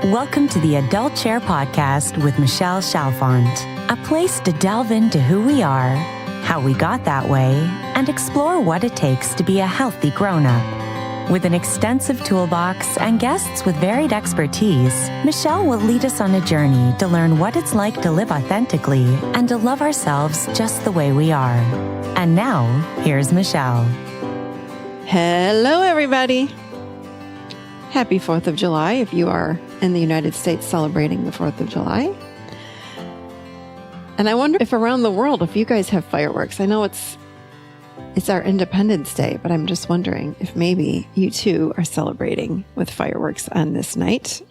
Welcome to the Adult Chair Podcast with Michelle Chalfant, a place to delve into who we are, how we got that way, and explore what it takes to be a healthy grown-up. With an extensive toolbox and guests with varied expertise, Michelle will lead us on a journey to learn what it's like to live authentically and to love ourselves just the way we are. And now, here's Michelle. Hello, everybody. Happy 4th of July if you are in the United States celebrating the 4th of July. And I wonder if around the world, if you guys have fireworks. I know it's our Independence Day, but I'm just wondering if maybe you too are celebrating with fireworks on this night.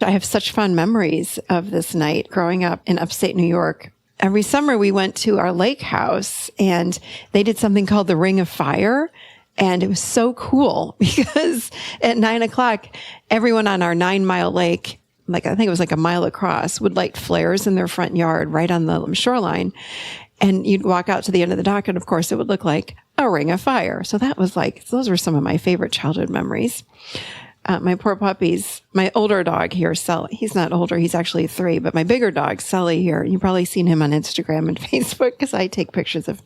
I have such fond memories of this night growing up in upstate New York. Every summer we went to our lake house and they did something called the Ring of Fire. And it was so cool because at 9:00, everyone on our 9-mile lake, I think it was like a mile across, would light flares in their front yard right on the shoreline. And you'd walk out to the end of the dock, and of course, it would look like a ring of fire. So those were some of my favorite childhood memories. My poor puppies, my older dog here, Sully, he's not older, he's actually 3, but my bigger dog, Sully here, you've probably seen him on Instagram and Facebook because I take pictures of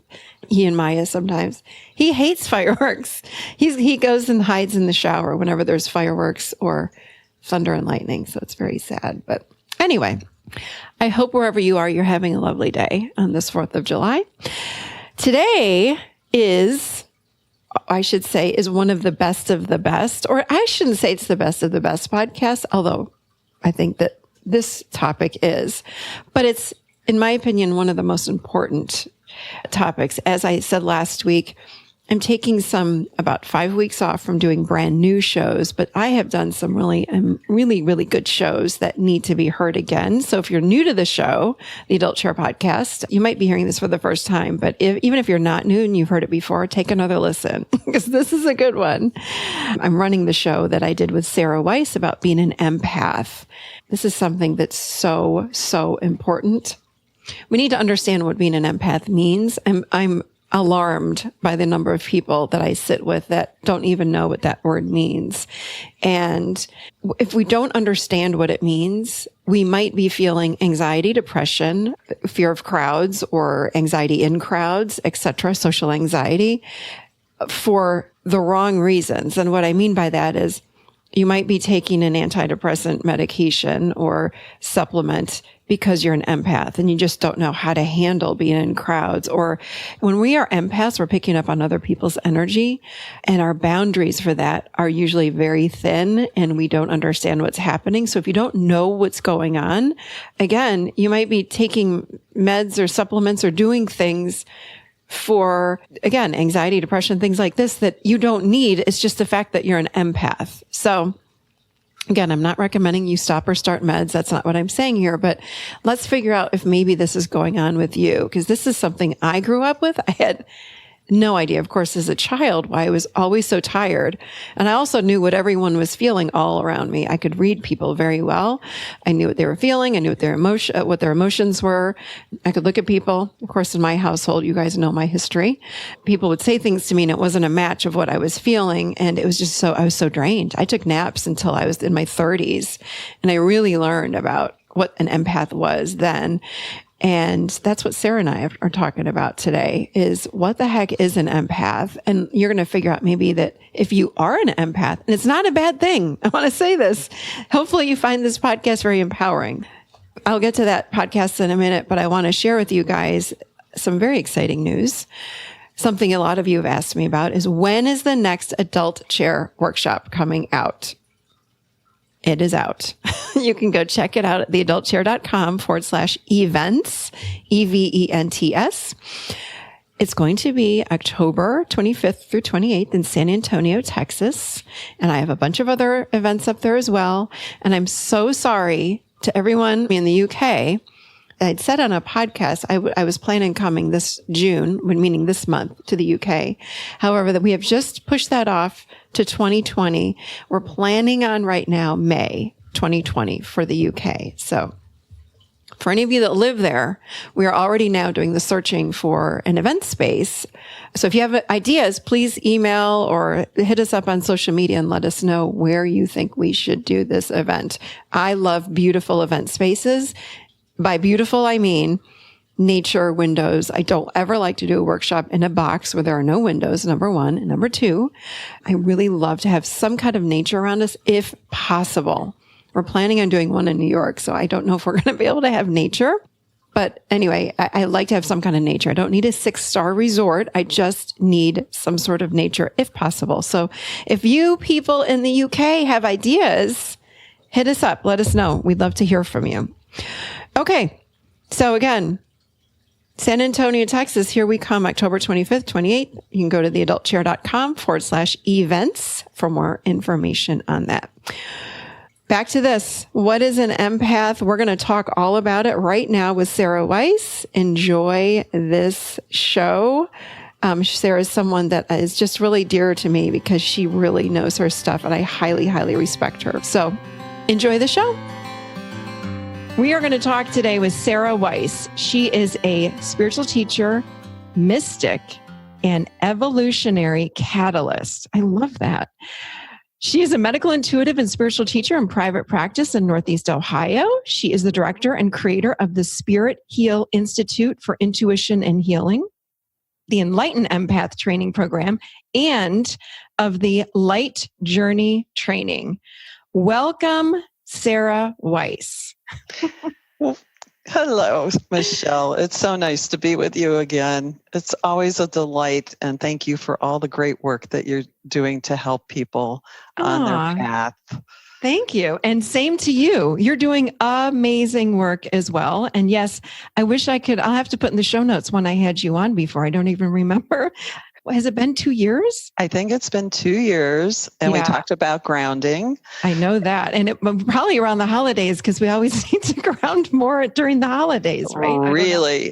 he and Maya sometimes. He hates fireworks. He goes and hides in the shower whenever there's fireworks or thunder and lightning. So it's very sad. But anyway, I hope wherever you are, you're having a lovely day on this 4th of July. Today is one of the best, or I shouldn't say it's the best of the best podcast, although I think that this topic is, but it's, in my opinion, one of the most important topics. As I said last week, I'm taking about 5 weeks off from doing brand new shows, but I have done some really good shows that need to be heard again. So if you're new to the show, the Adult Chair Podcast, you might be hearing this for the first time, but even if you're not new and you've heard it before, take another listen because this is a good one. I'm running the show that I did with Sarah Weiss about being an empath. This is something that's so, so important. We need to understand what being an empath means. I'm alarmed by the number of people that I sit with that don't even know what that word means. And if we don't understand what it means, we might be feeling anxiety, depression, fear of crowds or anxiety in crowds, etc., social anxiety for the wrong reasons. And what I mean by that is you might be taking an antidepressant medication or supplement because you're an empath and you just don't know how to handle being in crowds. Or when we are empaths, we're picking up on other people's energy, and our boundaries for that are usually very thin and we don't understand what's happening. So if you don't know what's going on, again, you might be taking meds or supplements or doing things for, again, anxiety, depression, things like this that you don't need. It's just the fact that you're an empath. So again, I'm not recommending you stop or start meds. That's not what I'm saying here, but let's figure out if maybe this is going on with you, because this is something I grew up with. I had no idea, of course, as a child, why I was always so tired. And I also knew what everyone was feeling all around me. I could read people very well. I knew what they were feeling. I knew what their emotions were. I could look at people. Of course, in my household, you guys know my history. People would say things to me and it wasn't a match of what I was feeling. And it was just I was so drained. I took naps until I was in my 30s. And I really learned about what an empath was then. And that's what Sarah and I are talking about today is what the heck is an empath? And you're going to figure out maybe that if you are an empath, and it's not a bad thing. I want to say this. Hopefully you find this podcast very empowering. I'll get to that podcast in a minute, but I want to share with you guys some very exciting news. Something a lot of you have asked me about is when is the next Adult Chair workshop coming out? It is out. You can go check it out at theadultchair.com/events, EVENTS. It's going to be October 25th through 28th in San Antonio, Texas. And I have a bunch of other events up there as well. And I'm so sorry to everyone in the UK. I'd said on a podcast, I was planning coming this June, meaning this month, to the UK. However, that we have just pushed that off to 2020. We're planning on right now May 2020 for the UK. So For any of you that live there, we are already now doing the searching for an event space. So if you have ideas, please email or hit us up on social media and let us know where you think we should do this event. I love beautiful event spaces. By beautiful, I mean nature windows. I don't ever like to do a workshop in a box where there are no windows, number one. And number two, I really love to have some kind of nature around us if possible. We're planning on doing one in New York, so I don't know if we're going to be able to have nature. But anyway, I like to have some kind of nature. I don't need a 6-star resort. I just need some sort of nature if possible. So if you people in the UK have ideas, hit us up. Let us know. We'd love to hear from you. Okay. So again, San Antonio, Texas, here we come, October 25th, 28th. You can go to theadultchair.com/events for more information on that. Back to this. What is an empath? We're going to talk all about it right now with Sarah Weiss. Enjoy this show. Sarah is someone that is just really dear to me because she really knows her stuff, and I highly, highly respect her. So enjoy the show. We are going to talk today with Sarah Weiss. She is a spiritual teacher, mystic, and evolutionary catalyst. I love that. She is a medical intuitive and spiritual teacher in private practice in Northeast Ohio. She is the director and creator of the Spirit Heal Institute for Intuition and Healing, the Enlightened Empath training program, and of the Light Journey training. Welcome, Sarah Weiss. Well, hello, Michelle. It's so nice to be with you again. It's always a delight, and thank you for all the great work that you're doing to help people on their path. Thank you. And same to you. You're doing amazing work as well. And yes, I wish I could, I'll have to put in the show notes when I had you on before. I don't even remember. Has it been 2 years? I think it's been 2 years, and we talked about grounding. I know that. And it probably around the holidays, because we always need to ground more during the holidays, right?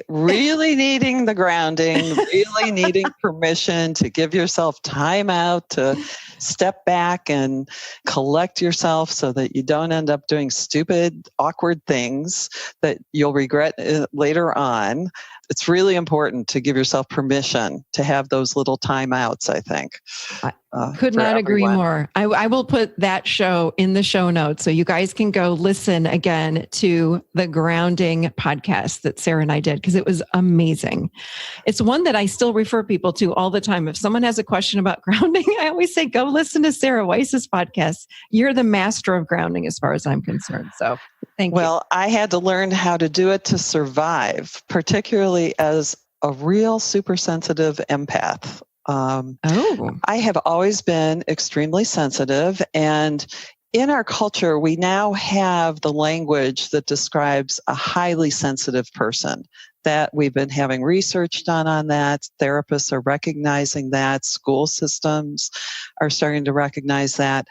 Really needing the grounding, really needing permission to give yourself time out to step back and collect yourself so that you don't end up doing stupid, awkward things that you'll regret later on. It's really important to give yourself permission to have those little timeouts, I think. Could not agree more. I will put that show in the show notes so you guys can go listen again to the grounding podcast that Sarah and I did, because it was amazing. It's one that I still refer people to all the time. If someone has a question about grounding, I always say, go listen to Sarah Weiss's podcast. You're the master of grounding as far as I'm concerned. So thank you. Well, I had to learn how to do it to survive, particularly as a real super sensitive empath. I have always been extremely sensitive, and in our culture, we now have the language that describes a highly sensitive person. That we've been having research done on that. Therapists are recognizing that. School systems are starting to recognize that.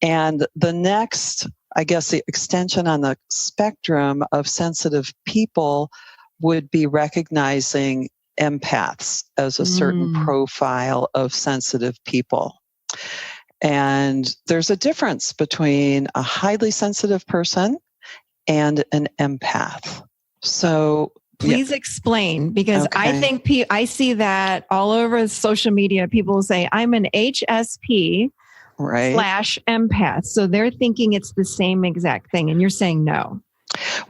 And the next, I guess, the extension on the spectrum of sensitive people would be recognizing empaths as a certain profile of sensitive people. And there's a difference between a highly sensitive person and an empath. So please explain, because I think I see that all over social media. People will say, I'm an HSP / empath. So they're thinking it's the same exact thing. And you're saying no.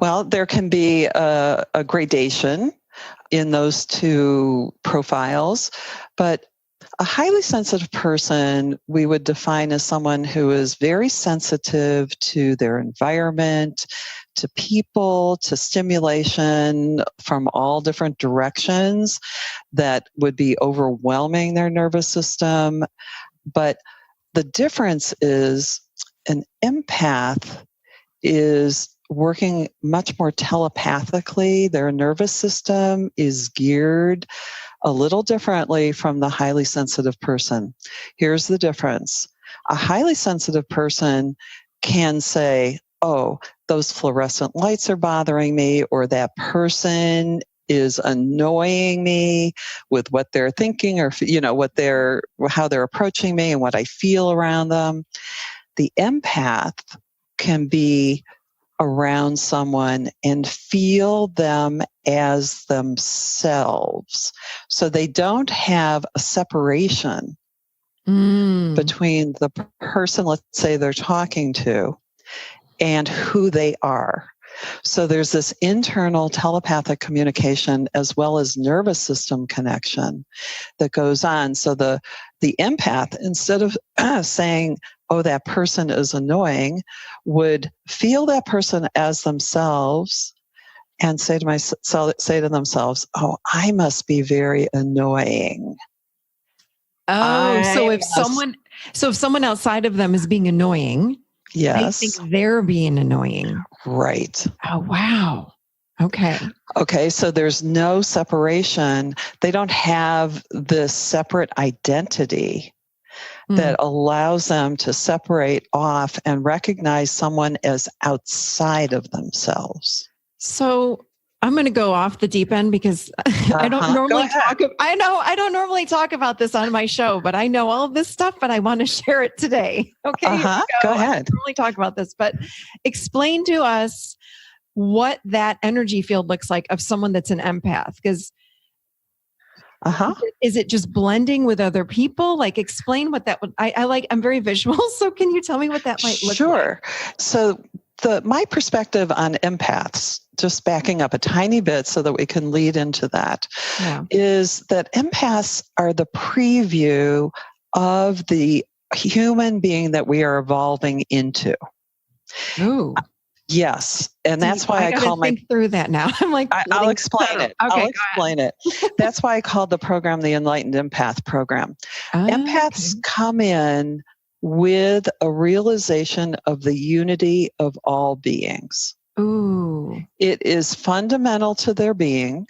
Well, there can be a gradation in those two profiles, but a highly sensitive person we would define as someone who is very sensitive to their environment, to people, to stimulation from all different directions that would be overwhelming their nervous system. But the difference is an empath is working much more telepathically. Their nervous system is geared a little differently from the highly sensitive person. Here's the difference. A highly sensitive person can say, oh, those fluorescent lights are bothering me, or that person is annoying me with what they're thinking, or how they're approaching me and what I feel around them. The empath can be around someone and feel them as themselves. So they don't have a separation between the person, let's say they're talking to, and who they are. So there's this internal telepathic communication as well as nervous system connection that goes on. So the empath, instead of saying, oh, that person is annoying, would feel that person as themselves and say to themselves, oh, I must be very annoying. Oh, so if someone outside of them is being annoying, yes, they think they're being annoying. Right. Oh, wow. Okay, so there's no separation. They don't have this separate identity that allows them to separate off and recognize someone as outside of themselves. So I'm going to go off the deep end because I don't normally I don't normally talk about this on my show, but I know all of this stuff, but I want to share it today. Okay. Go ahead. I don't normally talk about this, but explain to us what that energy field looks like of someone that's an empath. Because is it just blending with other people? Like, explain what that would, I'm very visual. So can you tell me what that might look like? Sure. So my perspective on empaths, just backing up a tiny bit so that we can lead into that, is that empaths are the preview of the human being that we are evolving into. Ooh. Yes. And that's why I call think through that now. I'm like, I'll explain it. Okay, I'll explain it. That's why I called the program the Enlightened Empath program. Empaths come in with a realization of the unity of all beings. Ooh. It is fundamental to their being.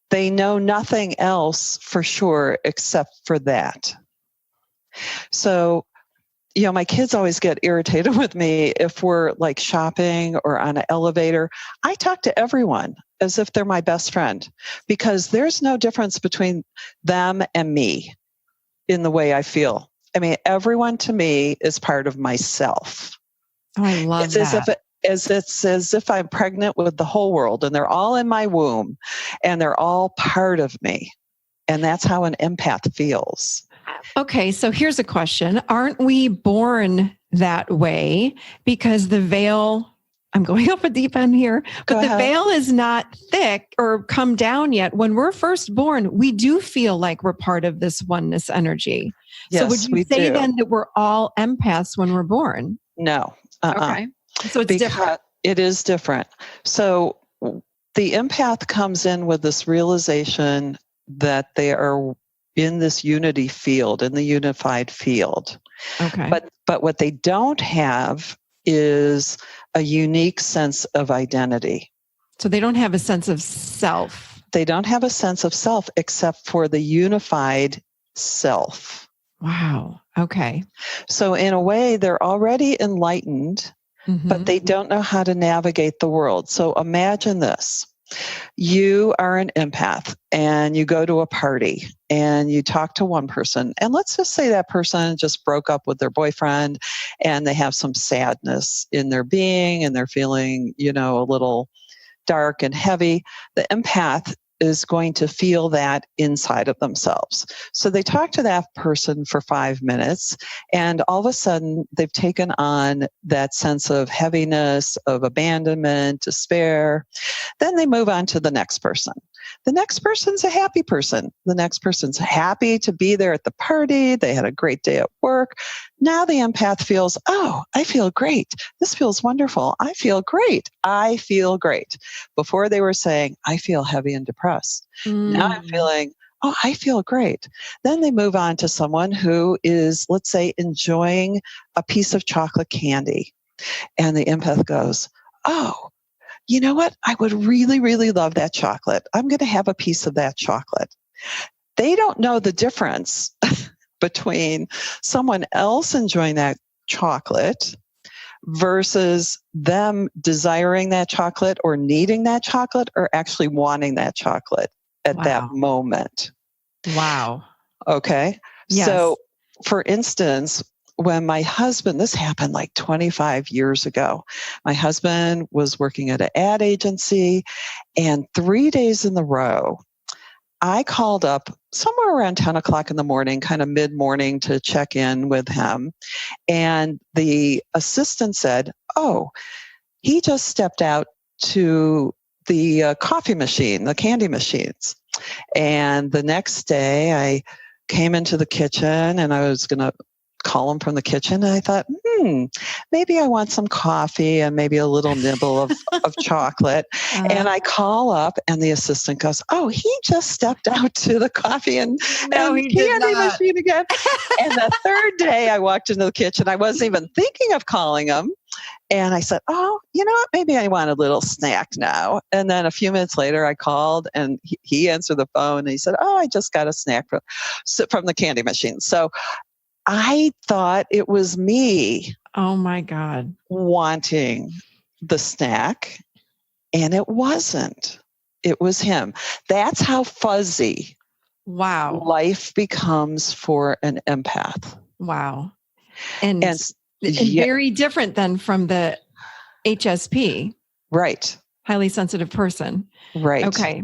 They know nothing else for sure except for that. So, my kids always get irritated with me if we're like shopping or on an elevator. I talk to everyone as if they're my best friend because there's no difference between them and me in the way I feel. I mean, everyone to me is part of myself. Oh, I love that. It's as if I'm pregnant with the whole world and they're all in my womb and they're all part of me. And that's how an empath feels. Okay, so here's a question. Aren't we born that way because the veil, I'm going off a deep end here, but the veil is not thick or come down yet. When we're first born, we do feel like we're part of this oneness energy. Yes, so would you say then that we're all empaths when we're born? No. Okay. So it's different. It is different. So the empath comes in with this realization that they are in this unity field, in the unified field. Okay. But what they don't have is a unique sense of identity. So they don't have a sense of self. They don't have a sense of self except for the unified self. Wow. Okay. So in a way, they're already enlightened, but they don't know how to navigate the world. So imagine this. You are an empath and you go to a party and you talk to one person. And let's just say that person just broke up with their boyfriend and they have some sadness in their being and they're feeling, a little dark and heavy. The empath is going to feel that inside of themselves. So they talk to that person for 5 minutes, and all of a sudden they've taken on that sense of heaviness, of abandonment, despair. Then they move on to the next person. The next person's a happy person. The next person's happy to be there at the party. They had a great day at work. Now the empath feels, oh, I feel great. This feels wonderful. I feel great. I feel great. Before they were saying, I feel heavy and depressed. Now I'm feeling, oh, I feel great. Then they move on to someone who is, let's say, enjoying a piece of chocolate candy. And the empath goes, oh, you know what? I would really, really love that chocolate. I'm going to have a piece of that chocolate. They don't know the difference between someone else enjoying that chocolate versus them desiring that chocolate or needing that chocolate or actually wanting that chocolate at that moment. Wow. Okay. Yes. So, for instance, when my husband, this happened like 25 years ago, my husband was working at an ad agency, and 3 days in a row, I called up somewhere around 10 o'clock in the morning, kind of mid-morning, to check in with him. And the assistant said, "Oh, he just stepped out to the coffee machine, the candy machines." And the next day I came into the kitchen and I was going to call him from the kitchen. And I thought, maybe I want some coffee and maybe a little nibble of chocolate. And I call up and the assistant goes, "Oh, he just stepped out to the coffee and candy machine again." And the third day I walked into the kitchen. I wasn't even thinking of calling him. And I said, "Oh, you know what? Maybe I want a little snack now." And then a few minutes later, I called and he answered the phone and he said, "Oh, I just got a snack from the candy machine." So I thought it was me. Oh my God. Wanting the snack, and it wasn't. It was him. That's how fuzzy life becomes for an empath. Wow. And very different than from the HSP. Right. Highly sensitive person. Right. Okay.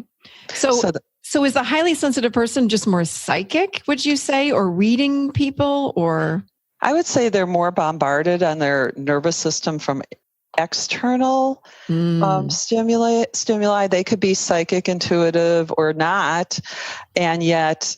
So is the highly sensitive person just more psychic, would you say, or reading people, or? I would say they're more bombarded on their nervous system from external stimuli. They could be psychic, intuitive, or not. And yet,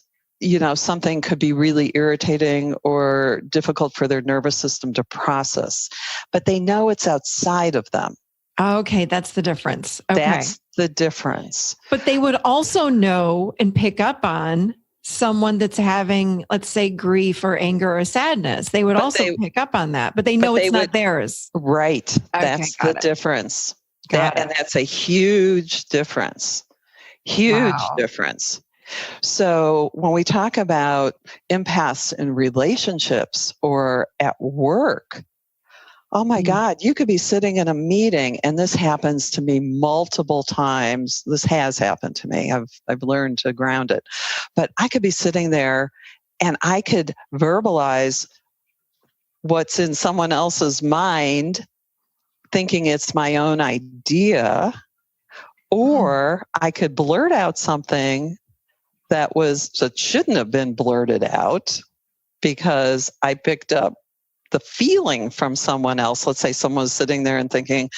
something could be really irritating or difficult for their nervous system to process. But they know it's outside of them. Okay, that's the difference. Okay. That's the difference. But they would also know and pick up on someone that's having, let's say, grief or anger or sadness. They would pick up on that, but they know it's not theirs. Right. Okay, that's the difference. And that's a huge difference. Huge difference. So when we talk about empaths in relationships or at work, oh my God, you could be sitting in a meeting, and this happens to me multiple times. This has happened to me. I've learned to ground it. But I could be sitting there and I could verbalize what's in someone else's mind, thinking it's my own idea, or I could blurt out something that shouldn't have been blurted out because I picked up the feeling from someone else. Let's say someone was sitting there and thinking,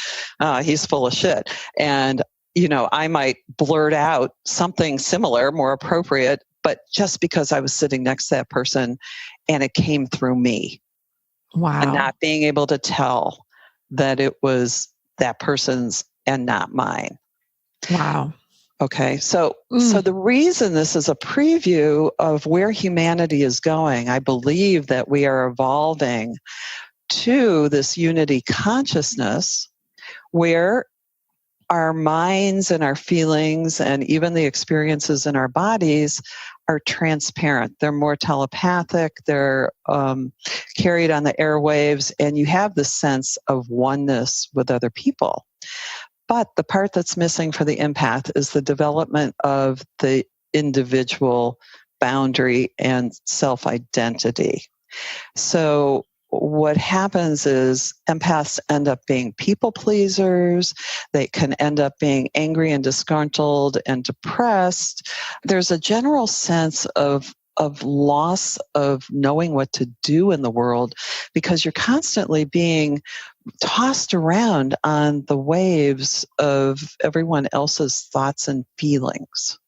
he's full of shit. And, I might blurt out something similar, more appropriate, but just because I was sitting next to that person and it came through me. Wow. And not being able to tell that it was that person's and not mine. Wow. Okay. So the reason this is a preview of where humanity is going, I believe that we are evolving to this unity consciousness where our minds and our feelings and even the experiences in our bodies are transparent. They're more telepathic. They're carried on the airwaves, and you have this sense of oneness with other people. But the part that's missing for the empath is the development of the individual boundary and self-identity. So what happens is empaths end up being people pleasers. They can end up being angry and disgruntled and depressed. There's a general sense of loss of knowing what to do in the world because you're constantly being tossed around on the waves of everyone else's thoughts and feelings.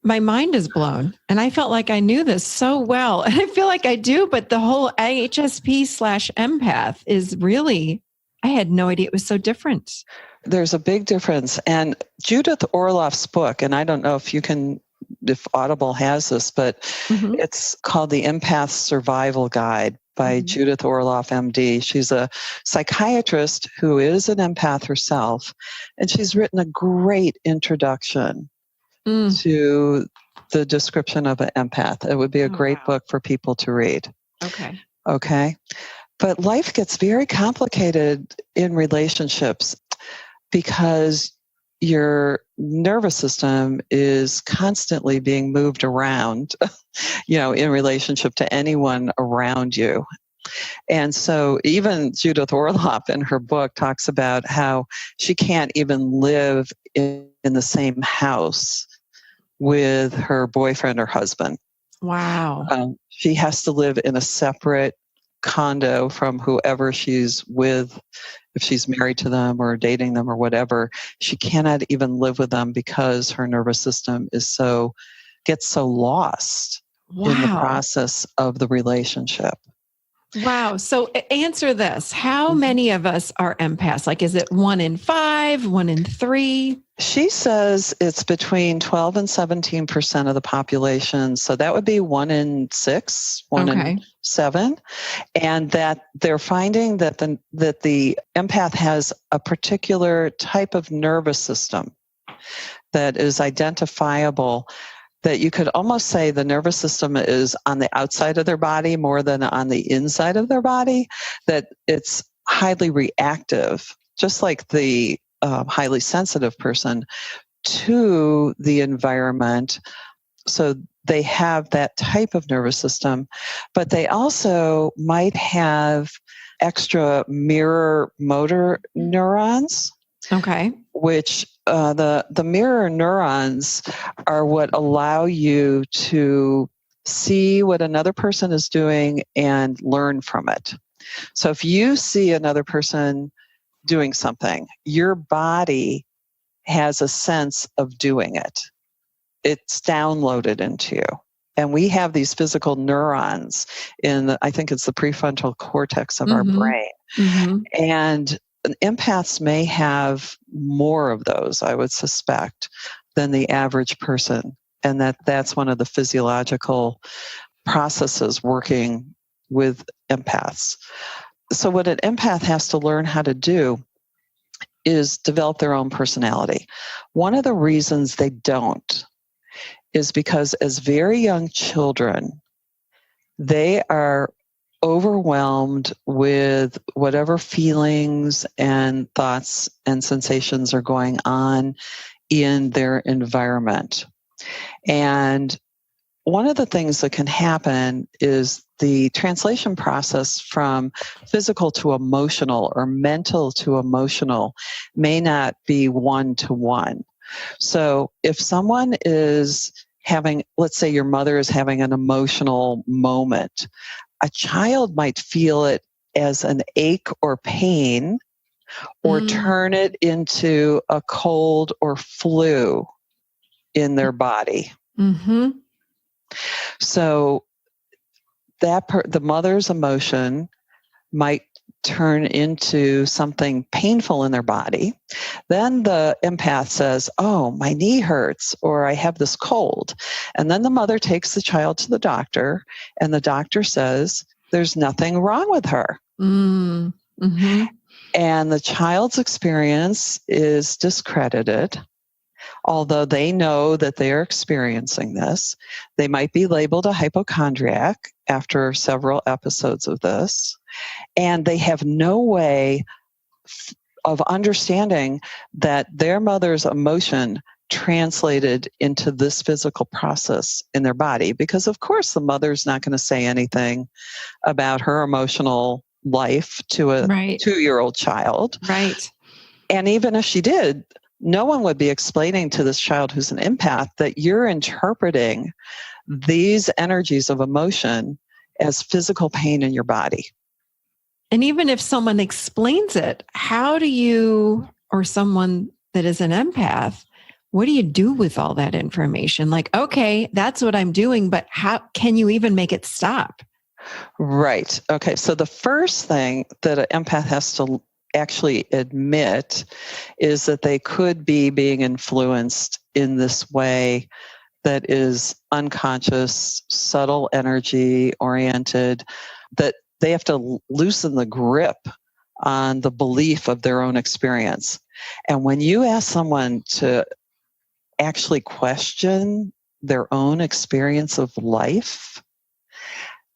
My mind is blown, and I felt like I knew this so well, and I feel like I do, but the whole HSP/empath is really, I had no idea it was so different. There's a big difference. And Judith Orloff's book, and I don't know if Audible has this, but it's called The Empath Survival Guide by Judith Orloff, MD. She's a psychiatrist who is an empath herself, and she's written a great introduction to the description of an empath. It would be a great book for people to read. Okay. But life gets very complicated in relationships because your nervous system is constantly being moved around, in relationship to anyone around you. And so even Judith Orloff in her book talks about how she can't even live in the same house with her boyfriend or husband. Wow. She has to live in a separate condo from whoever she's with. If she's married to them or dating them or whatever, she cannot even live with them because her nervous system gets so lost in the process of the relationship. Wow. So answer this. How many of us are empaths? Like, is it 1 in 5, 1 in 3? She says it's between 12 and 17% of the population. So that would be 1 in 6, 1 in 7. And that they're finding that the empath has a particular type of nervous system that is identifiable, that you could almost say the nervous system is on the outside of their body more than on the inside of their body, that it's highly reactive, just like the highly sensitive person, to the environment. So they have that type of nervous system, but they also might have extra mirror motor neurons. Okay. Which the mirror neurons are what allow you to see what another person is doing and learn from it. So if you see another person doing something, your body has a sense of doing it. It's downloaded into you. And we have these physical neurons I think it's the prefrontal cortex of our brain. And empaths may have more of those, I would suspect, than the average person. And that's one of the physiological processes working with empaths. So what an empath has to learn how to do is develop their own personality. One of the reasons they don't is because as very young children, they are overwhelmed with whatever feelings and thoughts and sensations are going on in their environment. And one of the things that can happen is the translation process from physical to emotional or mental to emotional may not be one-to-one. So if someone is having, let's say your mother is having an emotional moment, a child might feel it as an ache or pain, or turn it into a cold or flu in their body. So the mother's emotion might turn into something painful in their body. Then the empath says, oh, my knee hurts, or I have this cold. And then the mother takes the child to the doctor, and the doctor says, there's nothing wrong with her. And the child's experience is discredited. Although they know that they are experiencing this, they might be labeled a hypochondriac after several episodes of this. And they have no way of understanding that their mother's emotion translated into this physical process in their body. Because, of course, the mother's not going to say anything about her emotional life to a 2-year-old child. Right. And even if she did, no one would be explaining to this child who's an empath that you're interpreting these energies of emotion as physical pain in your body. And even if someone explains it, how do you, or someone that is an empath, what do you do with all that information? Like, okay, that's what I'm doing, but how can you even make it stop? Right. Okay. So the first thing that an empath has to actually admit is that they could be being influenced in this way that is unconscious, subtle energy oriented, that they have to loosen the grip on the belief of their own experience. And when you ask someone to actually question their own experience of life,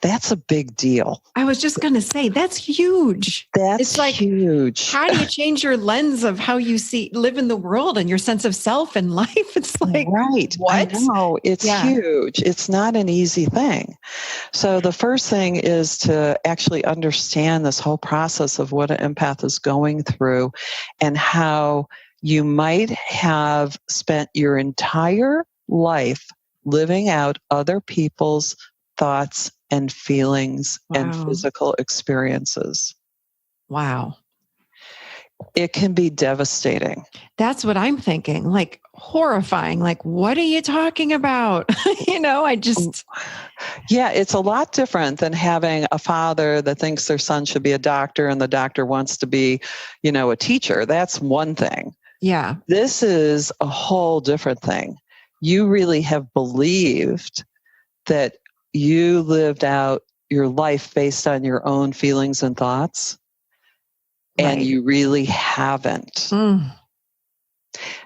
That's a big deal. I was just going to say, that's huge. That's it's like, huge. How do you change your lens of how you live in the world and your sense of self and life? It's like, right. What? I know. It's huge. It's not an easy thing. So the first thing is to actually understand this whole process of what an empath is going through and how you might have spent your entire life living out other people's thoughts and feelings and physical experiences. Wow. It can be devastating. That's what I'm thinking. Like horrifying. Like, what are you talking about? Yeah, it's a lot different than having a father that thinks their son should be a doctor and the doctor wants to be, a teacher. That's one thing. Yeah. This is a whole different thing. You really have believed that you lived out your life based on your own feelings and thoughts, and you really haven't.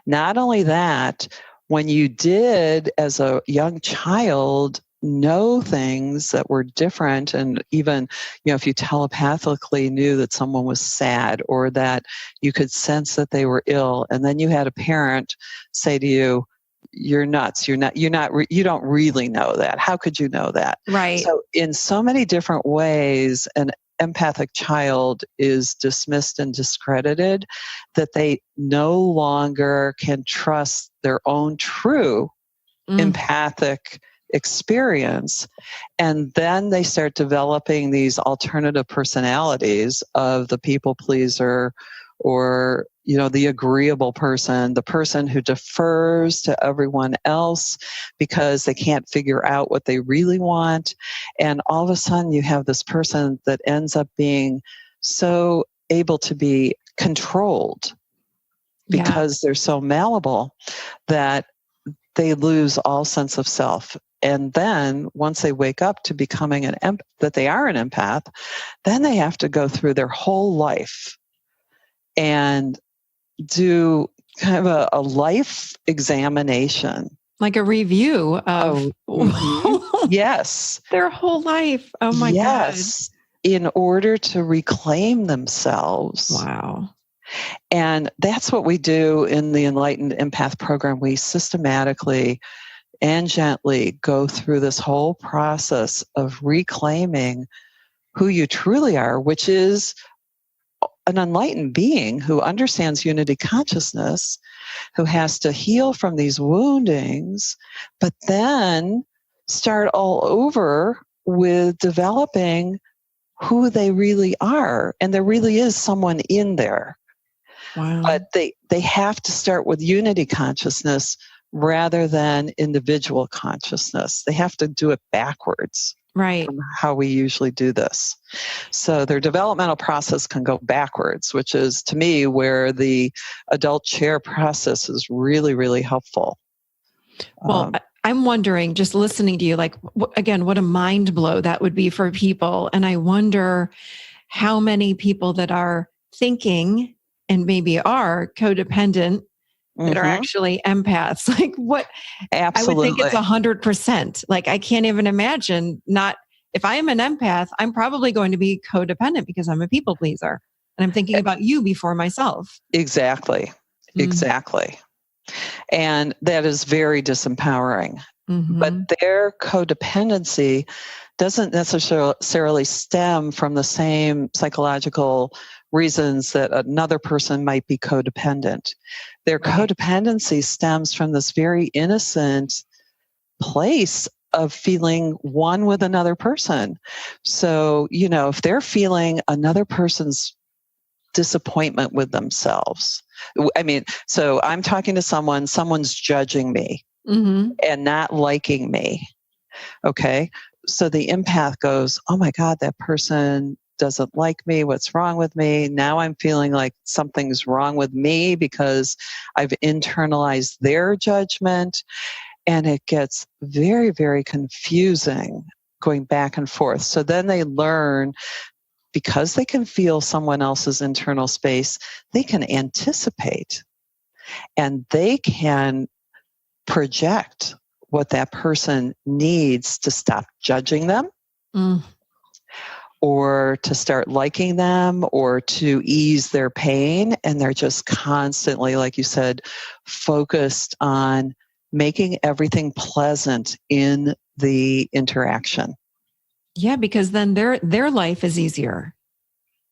Not only that, when you did as a young child know things that were different, and even, if you telepathically knew that someone was sad or that you could sense that they were ill, and then you had a parent say to you, "You're nuts. You don't really know that. How could you know that?" Right. So in so many different ways, an empathic child is dismissed and discredited, that they no longer can trust their own true empathic experience. And then they start developing these alternative personalities of the people pleaser, or the agreeable person, the person who defers to everyone else because they can't figure out what they really want. And all of a sudden you have this person that ends up being so able to be controlled because they're so malleable that they lose all sense of self. And then once they wake up to becoming that they are an empath, then they have to go through their whole life and do kind of a life examination. Like a review of yes, their whole life. Oh my God. In order to reclaim themselves. Wow. And that's what we do in the Enlightened Empath program. We systematically and gently go through this whole process of reclaiming who you truly are, which is an enlightened being who understands unity consciousness, who has to heal from these woundings, but then start all over with developing who they really are. And there really is someone in there. Wow. But they have to start with unity consciousness rather than individual consciousness. They have to do it backwards. Right. From how we usually do this. So their developmental process can go backwards, which is, to me, where the adult chair process is really, really helpful. Well, I'm wondering, just listening to you, like, again, what a mind blow that would be for people. And I wonder how many people that are thinking and maybe are codependent that are actually empaths. Like what? Absolutely. I would think it's 100%. Like I can't even imagine if I am an empath, I'm probably going to be codependent because I'm a people pleaser. And I'm thinking about you before myself. Exactly. Exactly. And that is very disempowering. But their codependency doesn't necessarily stem from the same psychological reasons that another person might be codependent. Their codependency stems from this very innocent place of feeling one with another person. So, if they're feeling another person's disappointment with themselves, so I'm talking to someone's judging me and not liking me. Okay. So the empath goes, "Oh my God, that person doesn't like me. What's wrong with me?" Now I'm feeling like something's wrong with me because I've internalized their judgment. And it gets very, very confusing going back and forth. So then they learn, because they can feel someone else's internal space, they can anticipate and they can project what that person needs to stop judging them Mm. or to start liking them or to ease their pain. And they're just constantly, like you said, focused on making everything pleasant in the interaction. Yeah, because then their life is easier.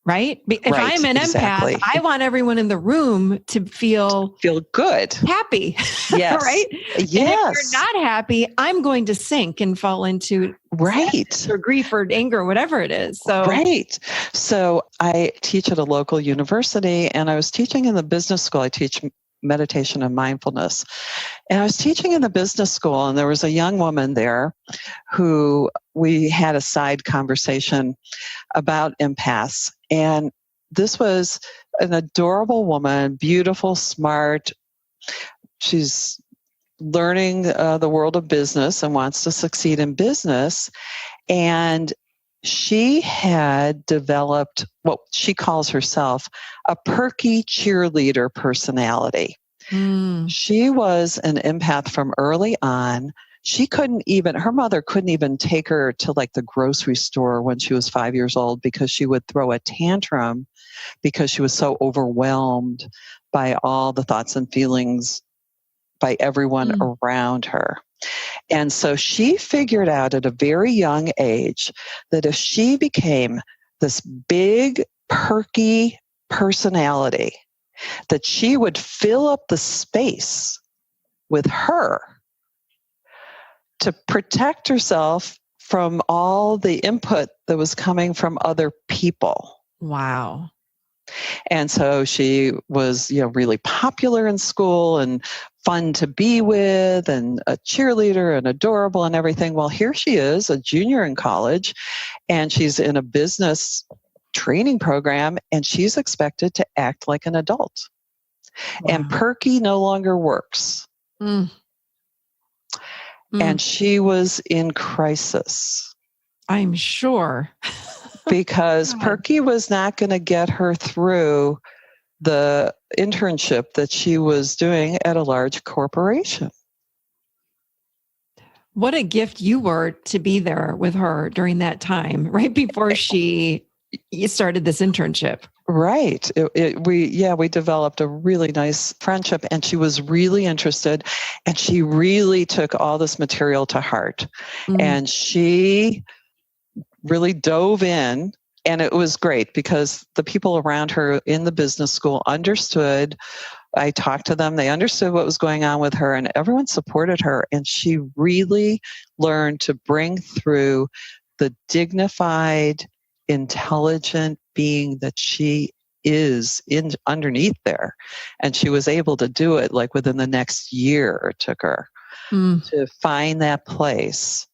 Right? If Right, I'm an exactly. empath, I want everyone in the room to feel good. Happy. Yes. Right? Yes. And if you're not happy, I'm going to sink and fall into sadness or grief or anger or whatever it is. So Right. So I teach at a local university, and I was teaching in the business school. I teach meditation and mindfulness. And I was teaching in the business school, and there was a young woman there who we had a side conversation about empaths. And this was an adorable woman, beautiful, smart. She's learning the world of business and wants to succeed in business. And she had developed what she calls herself a perky cheerleader personality. She was an empath from early on. Her mother couldn't even take her to like the grocery store when she was 5 years old because she would throw a tantrum because she was so overwhelmed by all the thoughts and feelings by everyone around her. And so she figured out at a very young age that if she became this big, perky personality, that she would fill up the space with her to protect herself from all the input that was coming from other people. Wow. And so she was, really popular in school and fun to be with and a cheerleader and adorable and everything. Well, here she is, a junior in college, and she's in a business training program, and she's expected to act like an adult. Wow. And perky no longer works. And she was in crisis. I'm sure. Because perky was not going to get her through the internship that she was doing at a large corporation. What a gift you were to be there with her during that time, right before she started this internship. Right. We developed a really nice friendship, and she was really interested, and she really took all this material to heart. And she really dove in, and it was great because the people around her in the business school understood. I talked to them, they understood what was going on with her, and everyone supported her. And she really learned to bring through the dignified, intelligent being that she is underneath there. And she was able to do it like within the next year it took her to find that place.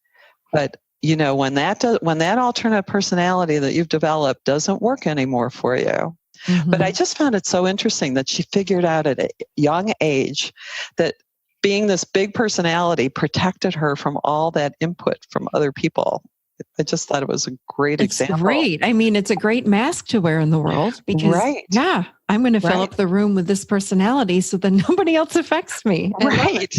But when that alternate personality that you've developed doesn't work anymore for you. But I just found it so interesting that she figured out at a young age that being this big personality protected her from all that input from other people. I just thought it was a great example. Great. I mean, it's a great mask to wear in the world because, I'm going to fill up the room with this personality so that nobody else affects me. Right.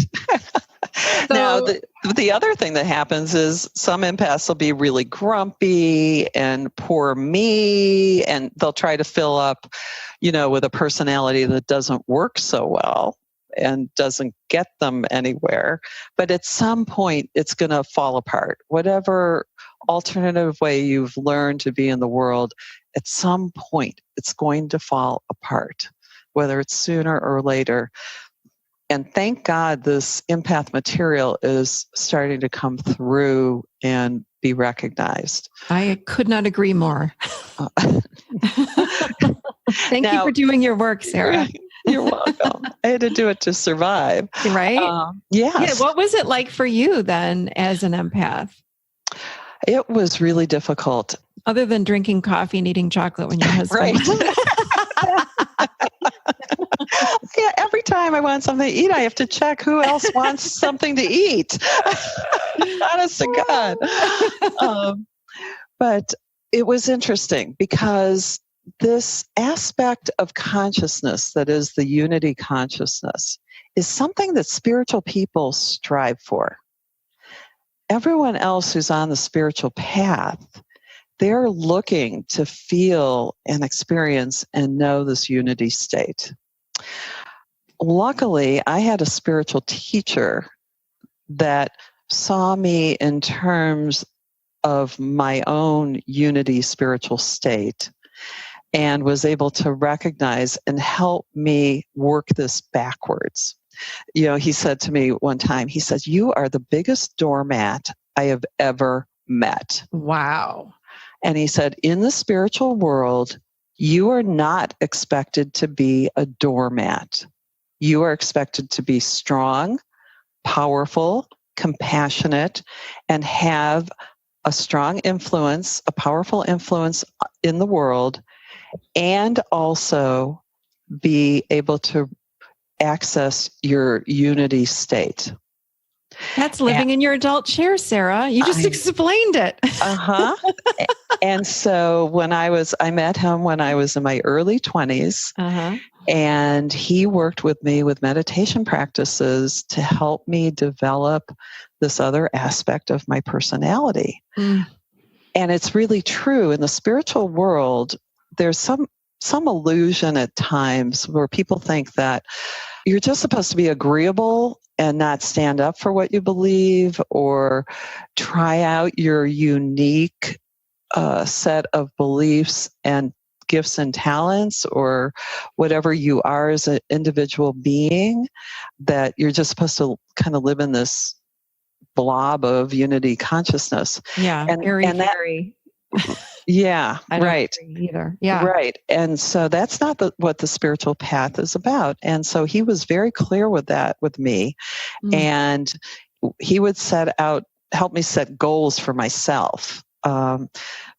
Now, the other thing that happens is some empaths will be really grumpy and poor me, and they'll try to fill up, with a personality that doesn't work so well and doesn't get them anywhere. But at some point, it's going to fall apart. Whatever alternative way you've learned to be in the world, at some point, it's going to fall apart, whether it's sooner or later. And thank God this empath material is starting to come through and be recognized. I could not agree more. Thank you for doing your work, Sarah. You're welcome. I had to do it to survive. Right? Yes. Yeah. What was it like for you then as an empath? It was really difficult. Other than drinking coffee and eating chocolate when your husband... Right. Yeah, every time I want something to eat, I have to check who else wants something to eat. Honest to God. But it was interesting because this aspect of consciousness that is the unity consciousness is something that spiritual people strive for. everyone else who's on the spiritual path, they're looking to feel and experience and know this unity state. Luckily, I had a spiritual teacher that saw me in terms of my own unity spiritual state and was able to recognize and help me work this backwards. He said to me one time, he says, "You are the biggest doormat I have ever met." Wow. And he said, in the spiritual world, you are not expected to be a doormat. You are expected to be strong, powerful, compassionate, and have a strong influence, a powerful influence in the world, and also be able to access your unity state. That's living in your adult chair, Sarah. You just explained it. Uh-huh. And so when I met him when I was in my early 20s, and he worked with me with meditation practices to help me develop this other aspect of my personality. And it's really true. In the spiritual world, there's some illusion at times where people think that you're just supposed to be agreeable and not stand up for what you believe or try out your unique set of beliefs and gifts and talents or whatever you are as an individual being, that you're just supposed to kind of live in this blob of unity consciousness. Yeah, airy. Yeah, I don't right. agree either. Yeah. Right. And so that's not what the spiritual path is about. And so he was very clear with that with me. And he would help me set goals for myself.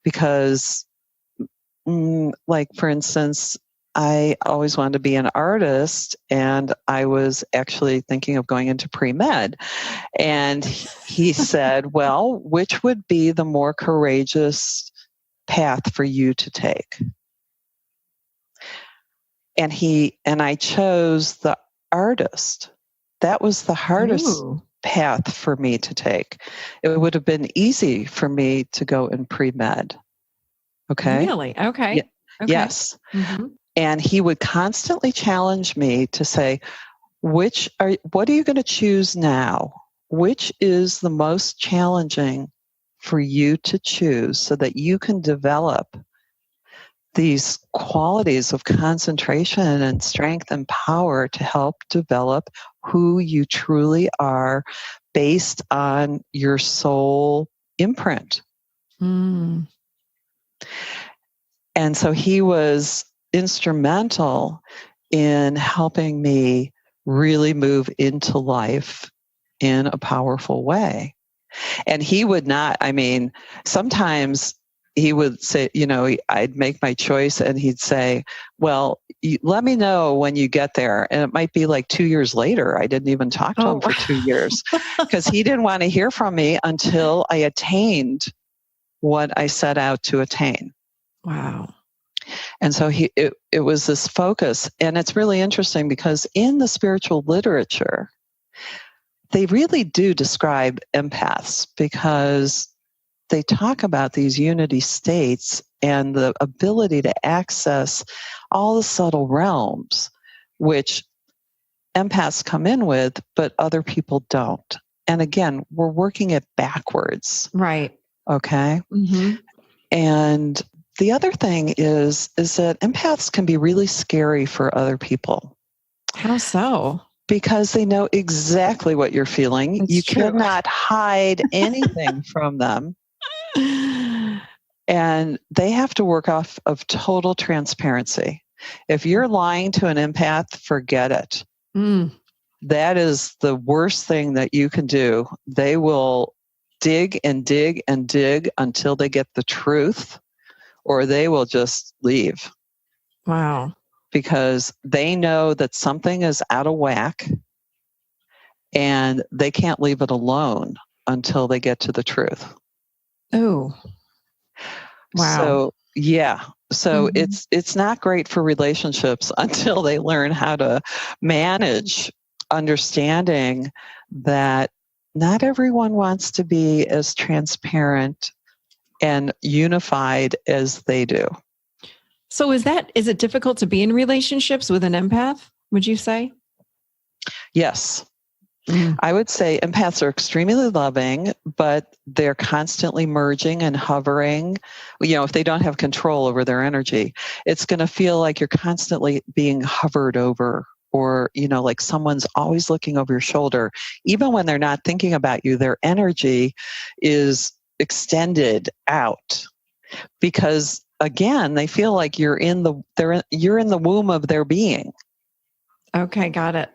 Because, like, for instance, I always wanted to be an artist, and I was actually thinking of going into pre-med. And he said, well, which would be the more courageous path for you to take? And I chose the artist. That was the hardest path for me to take. It would have been easy for me to go in pre-med. Okay. Really? Okay. Yeah. Okay. Yes. And he would constantly challenge me to say, what are you going to choose now? Which is the most challenging for you to choose so that you can develop these qualities of concentration and strength and power to help develop who you truly are based on your soul imprint. And so he was instrumental in helping me really move into life in a powerful way. And he would not, sometimes he would say, I'd make my choice and he'd say, well, let me know when you get there. And it might be like 2 years later. I didn't even talk to him for 2 years because he didn't want to hear from me until I attained what I set out to attain. Wow. And so it was this focus. And it's really interesting because in the spiritual literature, they really do describe empaths because they talk about these unity states and the ability to access all the subtle realms, which empaths come in with, but other people don't. And again, we're working it backwards. Right. Okay. And the other thing is that empaths can be really scary for other people. How so? Because they know exactly what you're feeling. It's you true. cannot hide anything from them. And they have to work off of total transparency. If you're lying to an empath, forget it. That is the worst thing that you can do. They will dig and dig and dig until they get the truth, or they will just leave. Wow. Because they know that something is out of whack and they can't leave it alone until they get to the truth. Oh, wow. So, yeah. So it's not great for relationships until they learn how to manage understanding that not everyone wants to be as transparent and unified as they do. So is it difficult to be in relationships with an empath, would you say? Yes. I would say empaths are extremely loving, but they're constantly merging and hovering. If they don't have control over their energy, it's going to feel like you're constantly being hovered over, or, like someone's always looking over your shoulder. Even when they're not thinking about you, their energy is extended out because, again, they feel like you're in the womb of their being. Okay, got it.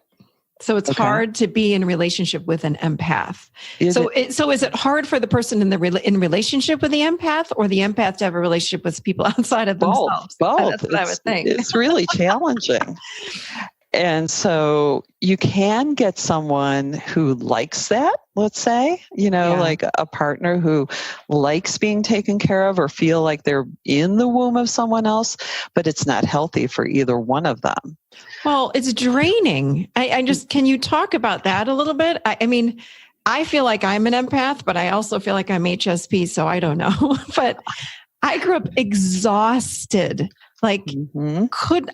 So it's hard to be in relationship with an empath. So is it hard for the person in relationship with the empath, or the empath to have a relationship with people outside of themselves? Both. That's what I would think. It's really challenging. And so you can get someone who likes that, let's say, like a partner who likes being taken care of or feel like they're in the womb of someone else, but it's not healthy for either one of them. Well, it's draining. Can you talk about that a little bit? I mean, I feel like I'm an empath, but I also feel like I'm HSP, so I don't know. But I grew up exhausted. Like,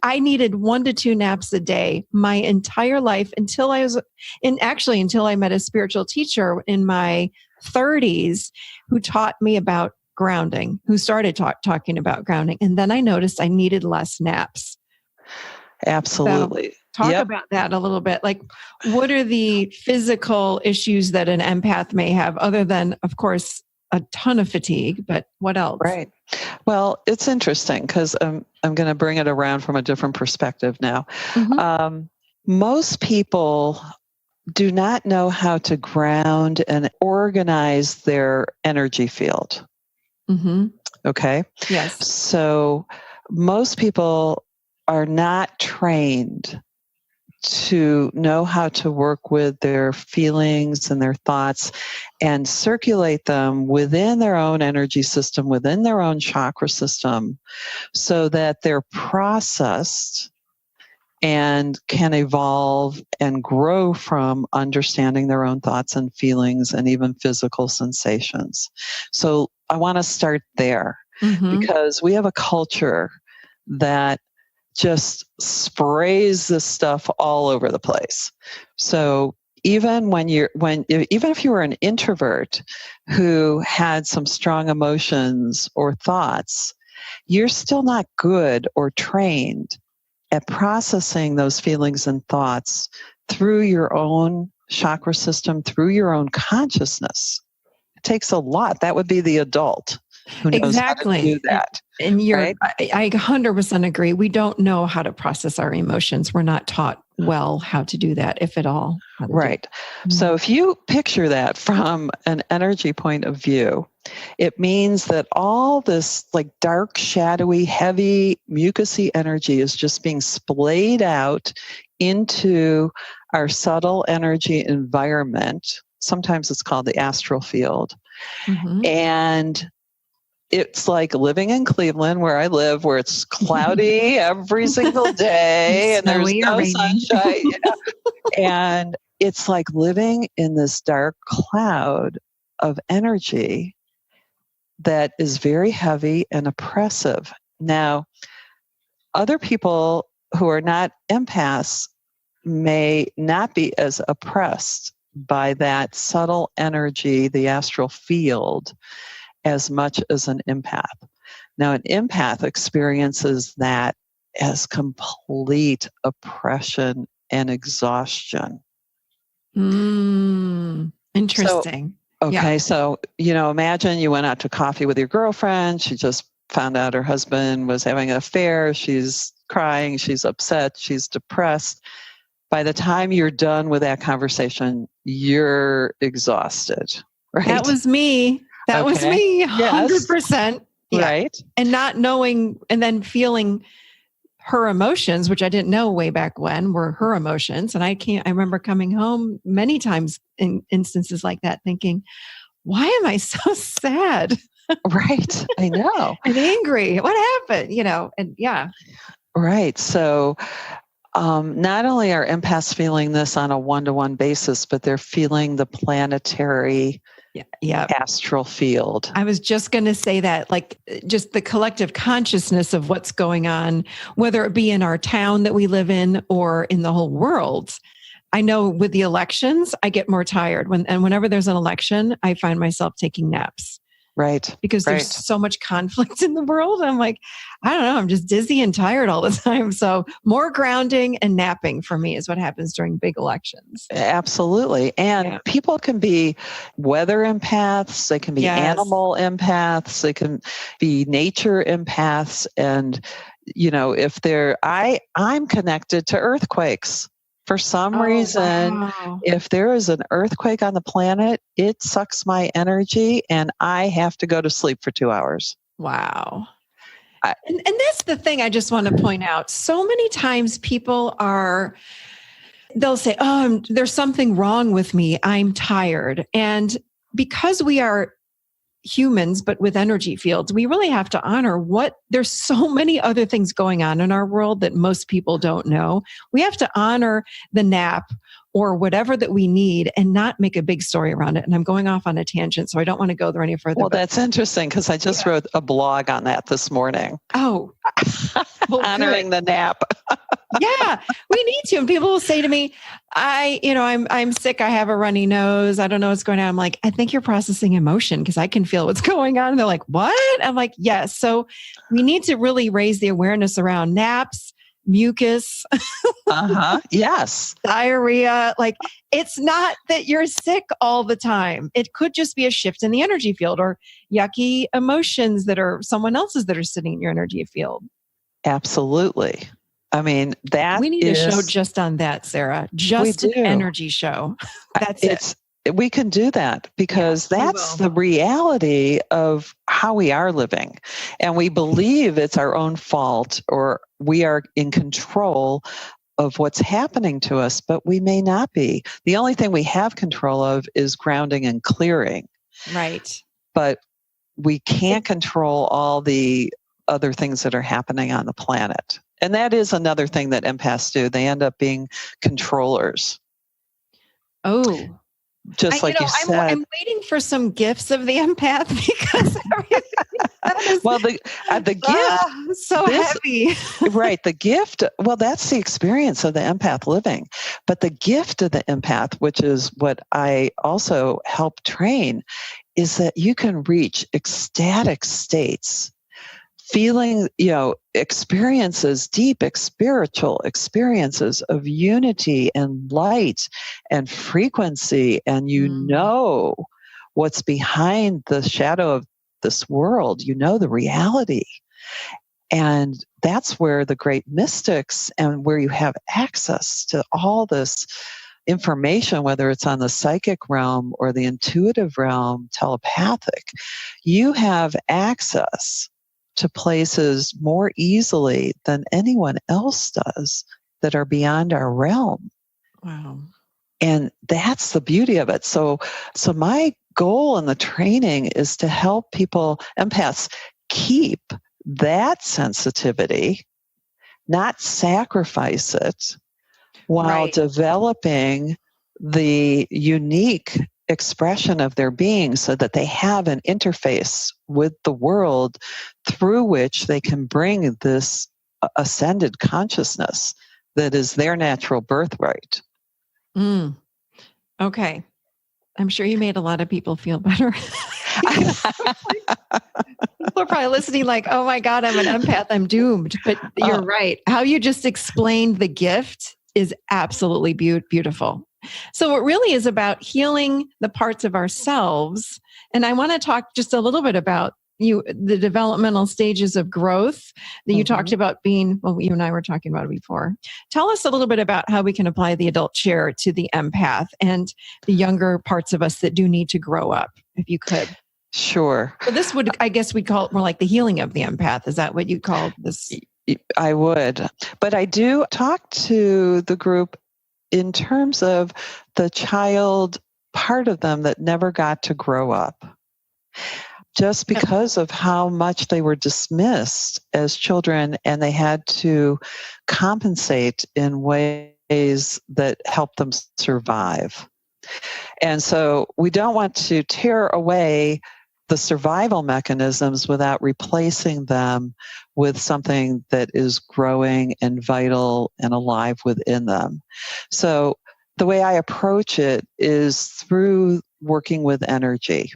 I needed 1 to 2 naps a day my entire life until I met a spiritual teacher in my 30s who taught me about grounding, who started talking about grounding. And then I noticed I needed less naps. Absolutely. So talk about that a little bit. Like, what are the physical issues that an empath may have, other than, of course, a ton of fatigue, but what else? Right. Well, it's interesting because I'm going to bring it around from a different perspective now. Most people do not know how to ground and organize their energy field. Okay? Yes. So most people are not trained to know how to work with their feelings and their thoughts and circulate them within their own energy system, within their own chakra system, so that they're processed and can evolve and grow from understanding their own thoughts and feelings and even physical sensations. So I want to start there because we have a culture that just sprays this stuff all over the place. So even even if you were an introvert who had some strong emotions or thoughts, you're still not good or trained at processing those feelings and thoughts through your own chakra system, through your own consciousness. It takes a lot. That would be the adult who knows how to do that. And right? I 100% agree. We don't know how to process our emotions. We're not taught well how to do that, if at all. Right. So if you picture that from an energy point of view, it means that all this like dark, shadowy, heavy, mucousy energy is just being splayed out into our subtle energy environment. Sometimes it's called the astral field. And it's like living in Cleveland, where I live, where it's cloudy every single day and there's no sunshine. And it's like living in this dark cloud of energy that is very heavy and oppressive. Now, other people who are not empaths may not be as oppressed by that subtle energy, the astral field, as much as an empath. Now, an empath experiences that as complete oppression and exhaustion. Interesting. So, imagine you went out to coffee with your girlfriend. She just found out her husband was having an affair. She's crying. She's upset. She's depressed. By the time you're done with that conversation, you're exhausted, right? That was me. That was me, 100%. Yeah. Right. And not knowing, and then feeling her emotions, which I didn't know way back when were her emotions. And I remember coming home many times in instances like that thinking, why am I so sad? Right. I know. And angry. What happened? And yeah. Right. So Not only are empaths feeling this on a one-to-one basis, but they're feeling the planetary astral field. I was just going to say that, like, just the collective consciousness of what's going on, whether it be in our town that we live in or in the whole world. I know with the elections, I get more tired whenever there's an election, I find myself taking naps. Right. Because there's so much conflict in the world. I'm like, I don't know, I'm just dizzy and tired all the time. So more grounding and napping for me is what happens during big elections. Absolutely. And people can be weather empaths, they can be animal empaths, they can be nature empaths. And, if I'm connected to earthquakes. For some reason, if there is an earthquake on the planet, it sucks my energy and I have to go to sleep for 2 hours. Wow. And that's the thing I just want to point out. So many times they'll say, there's something wrong with me. I'm tired. And because we are humans, but with energy fields, we really have to honor there's so many other things going on in our world that most people don't know. We have to honor the nap or whatever that we need and not make a big story around it. And I'm going off on a tangent, so I don't want to go there any further. Well, that's interesting because I just wrote a blog on that this morning. Oh, well, honoring the nap. Yeah, we need to. And people will say to me, I'm sick. I have a runny nose. I don't know what's going on. I'm like, I think you're processing emotion because I can feel what's going on. And they're like, what? I'm like, yes. So we need to really raise the awareness around naps, mucus. Yes. Diarrhea. Like, it's not that you're sick all the time. It could just be a shift in the energy field or yucky emotions that are someone else's that are sitting in your energy field. Absolutely. I mean, we need a show just on that, Sarah. Just an energy show. That's it. We can do that because that's the reality of how we are living. And we believe it's our own fault or we are in control of what's happening to us, but we may not be. The only thing we have control of is grounding and clearing. Right. But we can't control all the other things that are happening on the planet. And that is another thing that empaths do. They end up being controllers. Oh. Just like you said. I'm waiting for some gifts of the empath because the gift so heavy. Right. The gift, well, that's the experience of the empath living. But the gift of the empath, which is what I also help train, is that you can reach ecstatic states, feeling, experiences, deep spiritual experiences of unity and light and frequency. And what's behind the shadow of this world, the reality. And that's where the great mystics and where you have access to all this information, whether it's on the psychic realm or the intuitive realm, telepathic, you have access to places more easily than anyone else does that are beyond our realm. Wow. And that's the beauty of it. So my goal in the training is to help people, empaths, keep that sensitivity, not sacrifice it, while developing the unique expression of their being so that they have an interface with the world through which they can bring this ascended consciousness that is their natural birthright. Okay. I'm sure you made a lot of people feel better. People are probably listening like, oh my God, I'm an empath. I'm doomed. But you're right. How you just explained the gift is absolutely beautiful. So it really is about healing the parts of ourselves. And I want to talk just a little bit about the developmental stages of growth that you talked about being, you and I were talking about it before. Tell us a little bit about how we can apply the adult chair to the empath and the younger parts of us that do need to grow up, if you could. Sure. So this would, I guess we'd call it more like the healing of the empath. Is that what you call this? I would. But I do talk to the group in terms of the child part of them that never got to grow up. just because of how much they were dismissed as children, and they had to compensate in ways that helped them survive. And so we don't want to tear away the survival mechanisms without replacing them with something that is growing and vital and alive within them. So the way I approach it is through working with energy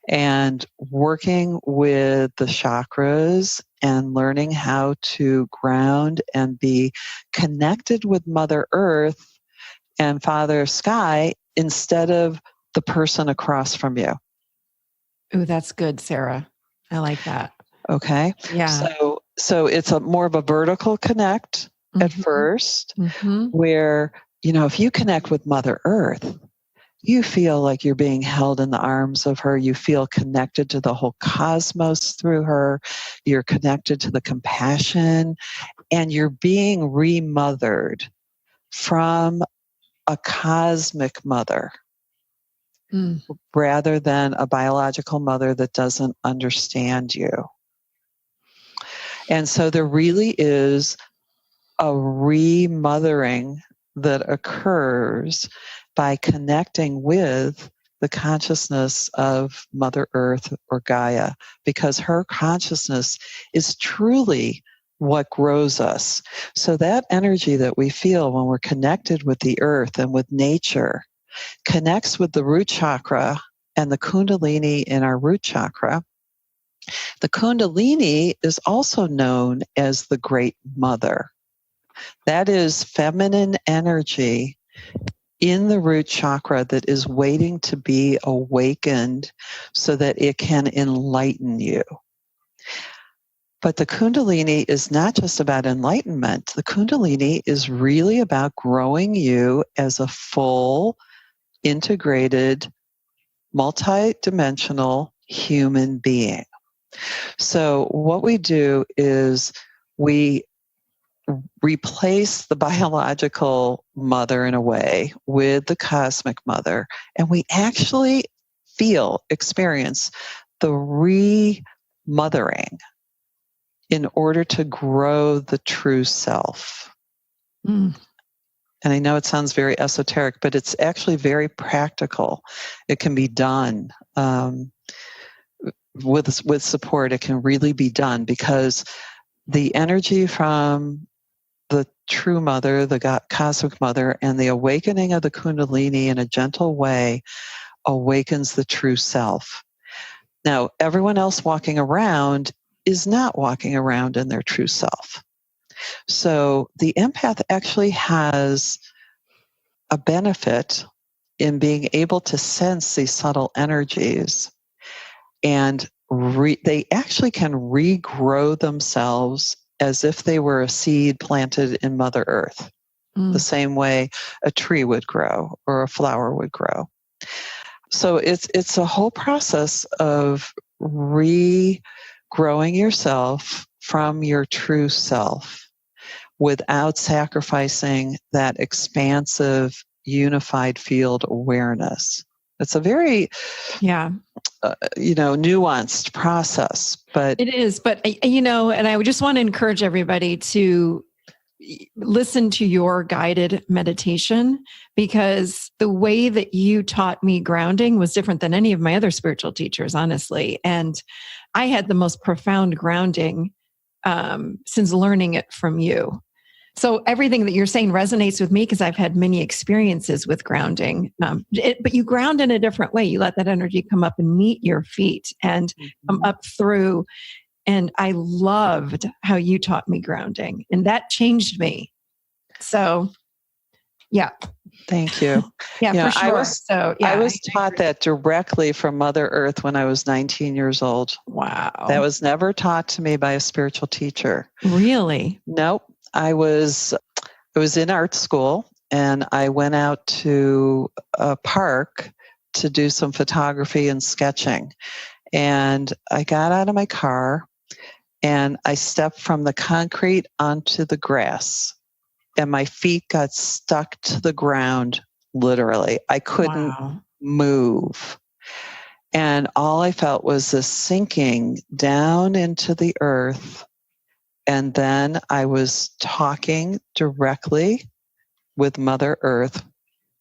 and working with the chakras and learning how to ground and be connected with Mother Earth and Father Sky instead of the person across from you. Ooh, that's good, Sarah. I like that. Okay. Yeah. So it's a more of a vertical connect at first, where, if you connect with Mother Earth, you feel like you're being held in the arms of her. You feel connected to the whole cosmos through her. You're connected to the compassion, and you're being remothered from a cosmic mother rather than a biological mother that doesn't understand you. And so there really is a remothering that occurs by connecting with the consciousness of Mother Earth or Gaia, because her consciousness is truly what grows us. So that energy that we feel when we're connected with the earth and with nature connects with the root chakra and the kundalini in our root chakra. The kundalini is also known as the Great Mother. That is feminine energy in the root chakra that is waiting to be awakened so that it can enlighten you. But the kundalini is not just about enlightenment. The kundalini is really about growing you as a full, integrated, multi-dimensional human being. So what we do is we replace the biological mother in a way with the cosmic mother, and we actually experience the remothering in order to grow the true self. And I know it sounds very esoteric, but it's actually very practical. It can be done with support. It can really be done, because the energy from the true mother, the cosmic mother, and the awakening of the kundalini in a gentle way awakens the true self. Now, everyone else walking around is not walking around in their true self. So the empath actually has a benefit in being able to sense these subtle energies, and they actually can regrow themselves as if they were a seed planted in Mother Earth, the same way a tree would grow or a flower would grow. So it's a whole process of regrowing yourself from your true self without sacrificing that expansive, unified field awareness. It's a very nuanced process, but it is. But and I just want to encourage everybody to listen to your guided meditation, because the way that you taught me grounding was different than any of my other spiritual teachers, honestly. And I had the most profound grounding since learning it from you. So everything that you're saying resonates with me, because I've had many experiences with grounding. But you ground in a different way. You let that energy come up and meet your feet and come up through. And I loved how you taught me grounding, and that changed me. So, yeah. Thank you. Yeah, for sure. I was taught that directly from Mother Earth when I was 19 years old. Wow. That was never taught to me by a spiritual teacher. Really? Nope. I was in art school, and I went out to a park to do some photography and sketching. And I got out of my car and I stepped from the concrete onto the grass, and my feet got stuck to the ground, literally. I couldn't move. And all I felt was this sinking down into the earth. And then I was talking directly with Mother Earth,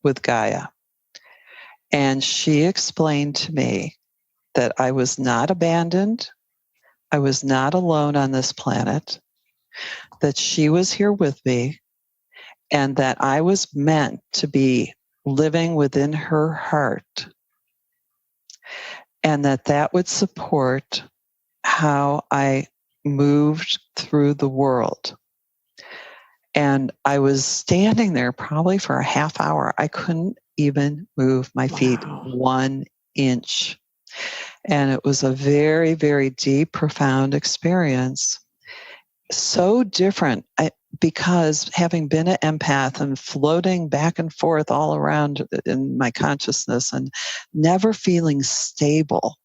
with Gaia. And she explained to me that I was not abandoned. I was not alone on this planet, that she was here with me, and that I was meant to be living within her heart, and that would support how I moved through the world. And I was standing there probably for a half hour. I couldn't even move my feet 1 inch. And it was a very, very deep, profound experience. So different because having been an empath and floating back and forth all around in my consciousness and never feeling stable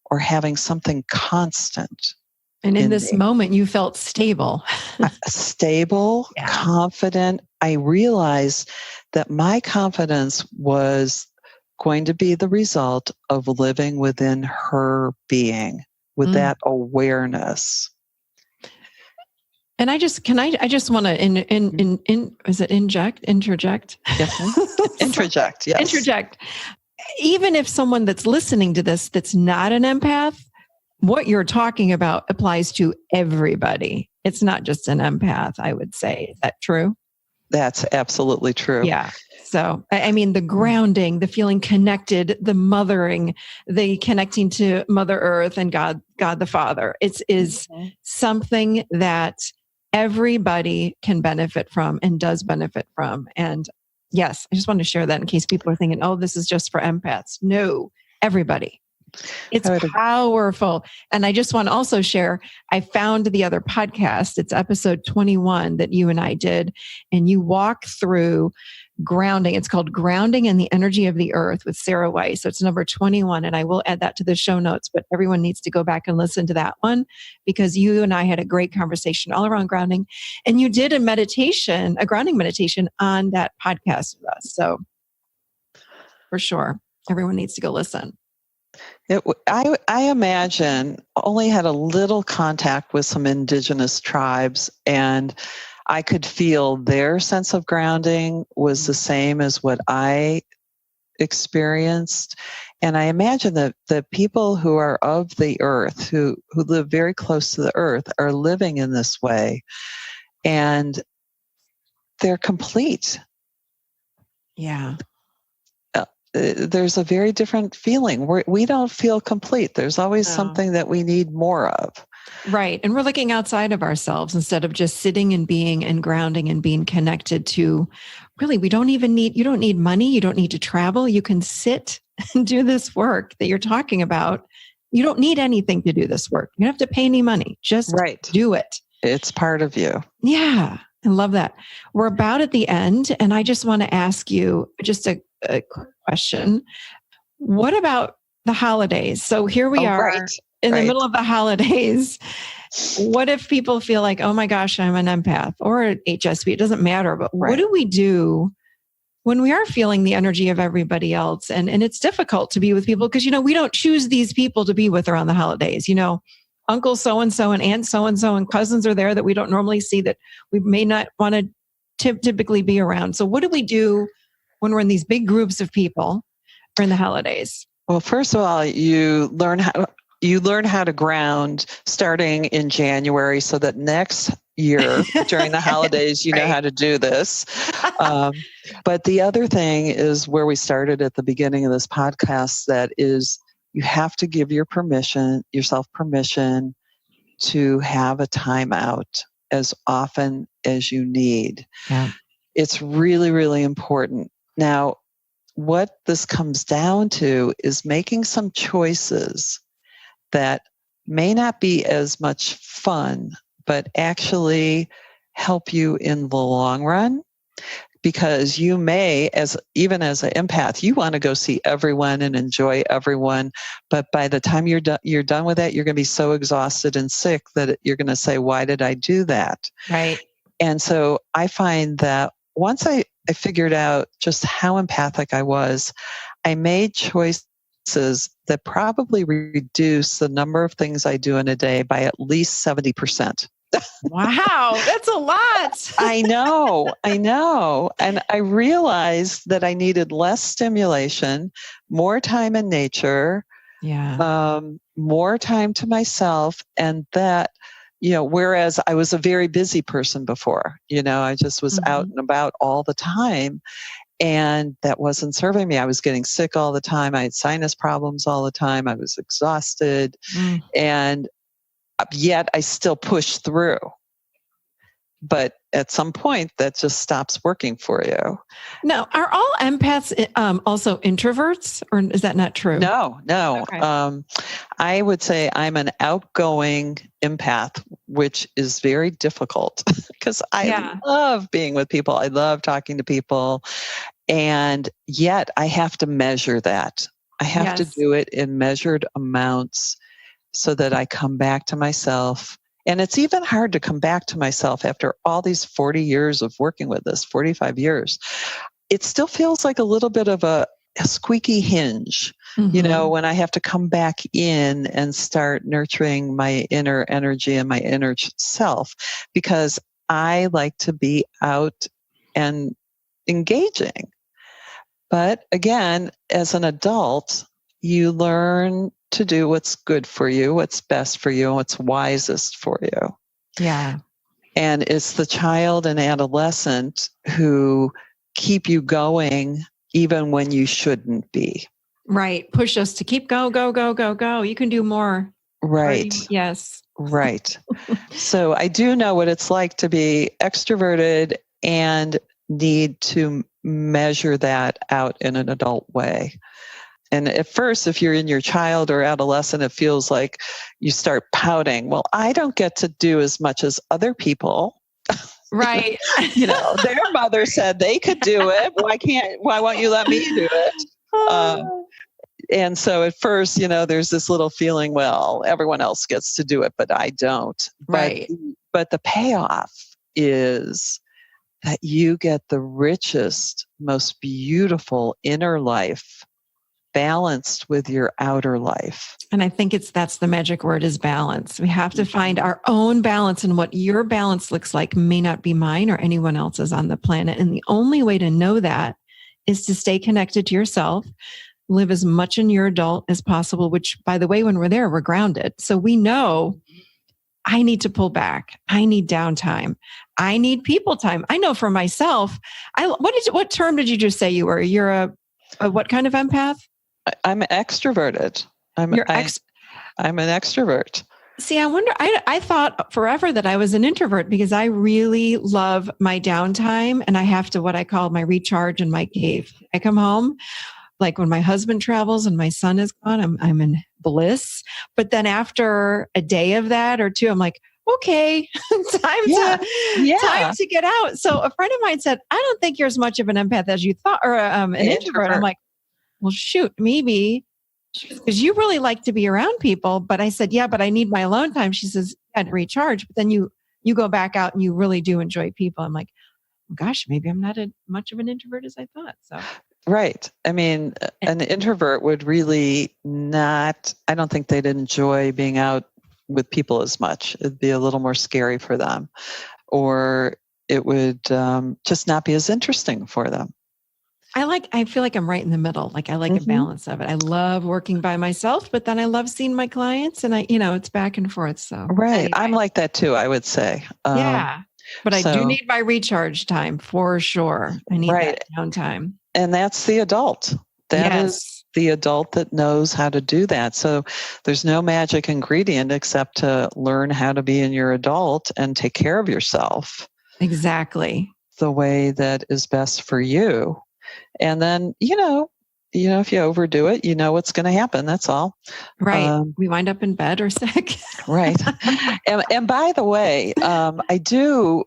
or having something constant. And in this moment, you felt stable. Stable, confident. I realized that my confidence was going to be the result of living within her being, with that awareness. And I just want to interject? Yes. Interject, yes. Interject. Even if someone that's listening to this that's not an empath, what you're talking about applies to everybody. It's not just an empath, I would say. Is that true? That's absolutely true. Yeah. So, I mean, the grounding, the feeling connected, the mothering, the connecting to Mother Earth and God the Father. It is something that everybody can benefit from and does benefit from. And yes, I just want to share that in case people are thinking, oh, this is just for empaths. No, everybody. It's powerful. And I just want to also share, I found the other podcast. It's episode 21 that you and I did. And you walk through grounding. It's called Grounding in the Energy of the Earth with Sarah Weiss. So it's number 21. And I will add that to the show notes, but everyone needs to go back and listen to that one because you and I had a great conversation all around grounding. And you did a grounding meditation on that podcast with us. So for sure, everyone needs to go listen. I imagine only had a little contact with some indigenous tribes, and I could feel their sense of grounding was the same as what I experienced. And I imagine that the people who are of the earth, who live very close to the earth, are living in this way. And they're complete. Yeah. There's a very different feeling. We don't feel complete. There's always something that we need more of. Right. And we're looking outside of ourselves instead of just sitting and being and grounding and being connected to, really, you don't need money. You don't need to travel. You can sit and do this work that you're talking about. You don't need anything to do this work. You don't have to pay any money. Just do it. It's part of you. Yeah. I love that. We're about at the end. And I just want to ask you just a quick question. What about the holidays? So here we are in the middle of the holidays. What if people feel like, oh my gosh, I'm an empath or an HSP? It doesn't matter. But what do we do when we are feeling the energy of everybody else? And it's difficult to be with people because, we don't choose these people to be with around the holidays. Uncle so-and-so and aunt so-and-so and cousins are there that we don't normally see, that we may not want to typically be around. So what do we do when we're in these big groups of people during the holidays? Well, first of all, you learn how to ground starting in January so that next year during the holidays, you know how to do this. But the other thing is where we started at the beginning of this podcast, that is, you have to give yourself permission to have a timeout as often as you need. Yeah. It's really, really important. Now, what this comes down to is making some choices that may not be as much fun, but actually help you in the long run. Because you may, even as an empath, you want to go see everyone and enjoy everyone. But by the time you're done with that, you're going to be so exhausted and sick that you're going to say, why did I do that? Right. And so I find that once I figured out just how empathic I was, I made choices practices that probably reduce the number of things I do in a day by at least 70%. Wow, that's a lot. I know. And I realized that I needed less stimulation, more time in nature, more time to myself. And that, whereas I was a very busy person before, I just was out and about all the time. And that wasn't serving me. I was getting sick all the time. I had sinus problems all the time. I was exhausted. And yet I still pushed through. But at some point, that just stops working for you. Now, are all empaths also introverts, or is that not true? No. Okay. I would say I'm an outgoing empath, which is very difficult because I love being with people. I love talking to people. And yet I have to measure that. I have to do it in measured amounts so that I come back to myself. And it's even hard to come back to myself after all these 40 years of working with this, 45 years. It still feels like a little bit of a squeaky hinge, when I have to come back in and start nurturing my inner energy and my inner self, because I like to be out and engaging. But again, as an adult, you learn to do what's good for you, what's best for you, and what's wisest for you. Yeah. And it's the child and adolescent who keep you going even when you shouldn't be. Right. Push us to keep go. You can do more. Right. Yes. Right. So I do know what it's like to be extroverted and need to measure that out in an adult way. And at first, if you're in your child or adolescent, it feels like you start pouting. Well, I don't get to do as much as other people. Right. Their mother said they could do it. Why won't you let me do it? And so at first, there's this little feeling, well, everyone else gets to do it, but I don't. Right. But the payoff is that you get the richest, most beautiful inner life balanced with your outer life. And I think that's the magic word, is balance. We have to find our own balance, and what your balance looks like may not be mine or anyone else's on the planet. And the only way to know that is to stay connected to yourself, live as much in your adult as possible, which, by the way, when we're there, we're grounded. So we know I need to pull back. I need downtime. I need people time. I know for myself, what term did you just say you were? You're a what kind of empath? I'm extroverted. I'm an extrovert. See, I wonder, I thought forever that I was an introvert because I really love my downtime, and I have to, what I call my recharge in my cave. I come home, like when my husband travels and my son is gone, I'm in bliss. But then after a day of that or two, I'm like, okay, time to get out. So a friend of mine said, I don't think you're as much of an empath as you thought, or an introvert. I'm like, well, shoot, maybe, because you really like to be around people. But I said, yeah, but I need my alone time. She says, yeah, to recharge. But then you go back out and you really do enjoy people. I'm like, gosh, maybe I'm not much of an introvert as I thought. So. Right. I mean, an introvert would really not, I don't think they'd enjoy being out with people as much. It'd be a little more scary for them, or it would just not be as interesting for them. I feel like I'm right in the middle. Like I like a balance of it. I love working by myself, but then I love seeing my clients, and it's back and forth. So right. Anyway. I'm like that too, I would say. Yeah. But I do need my recharge time for sure. I need that downtime. And that's the adult. That is the adult that knows how to do that. So there's no magic ingredient except to learn how to be in your adult and take care of yourself. Exactly. The way that is best for you. And then, if you overdo it, you know what's going to happen. That's all. Right. We wind up in bed or sick. Right. And by the way, I do,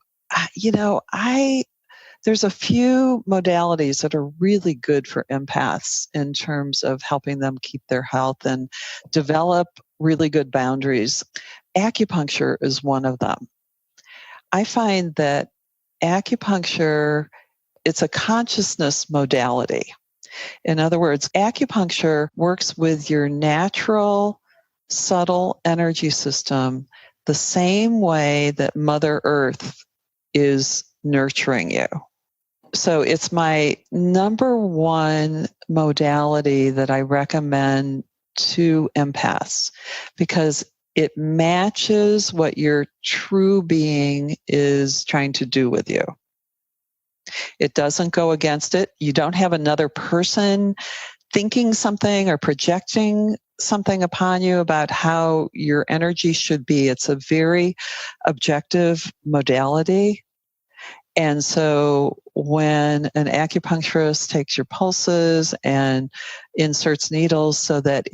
there's a few modalities that are really good for empaths in terms of helping them keep their health and develop really good boundaries. Acupuncture is one of them. I find that acupuncture, it's a consciousness modality. In other words, acupuncture works with your natural, subtle energy system the same way that Mother Earth is nurturing you. So it's my number one modality that I recommend to empaths because it matches what your true being is trying to do with you. It doesn't go against it. You don't have another person thinking something or projecting something upon you about how your energy should be. It's a very objective modality. And so when an acupuncturist takes your pulses and inserts needles so that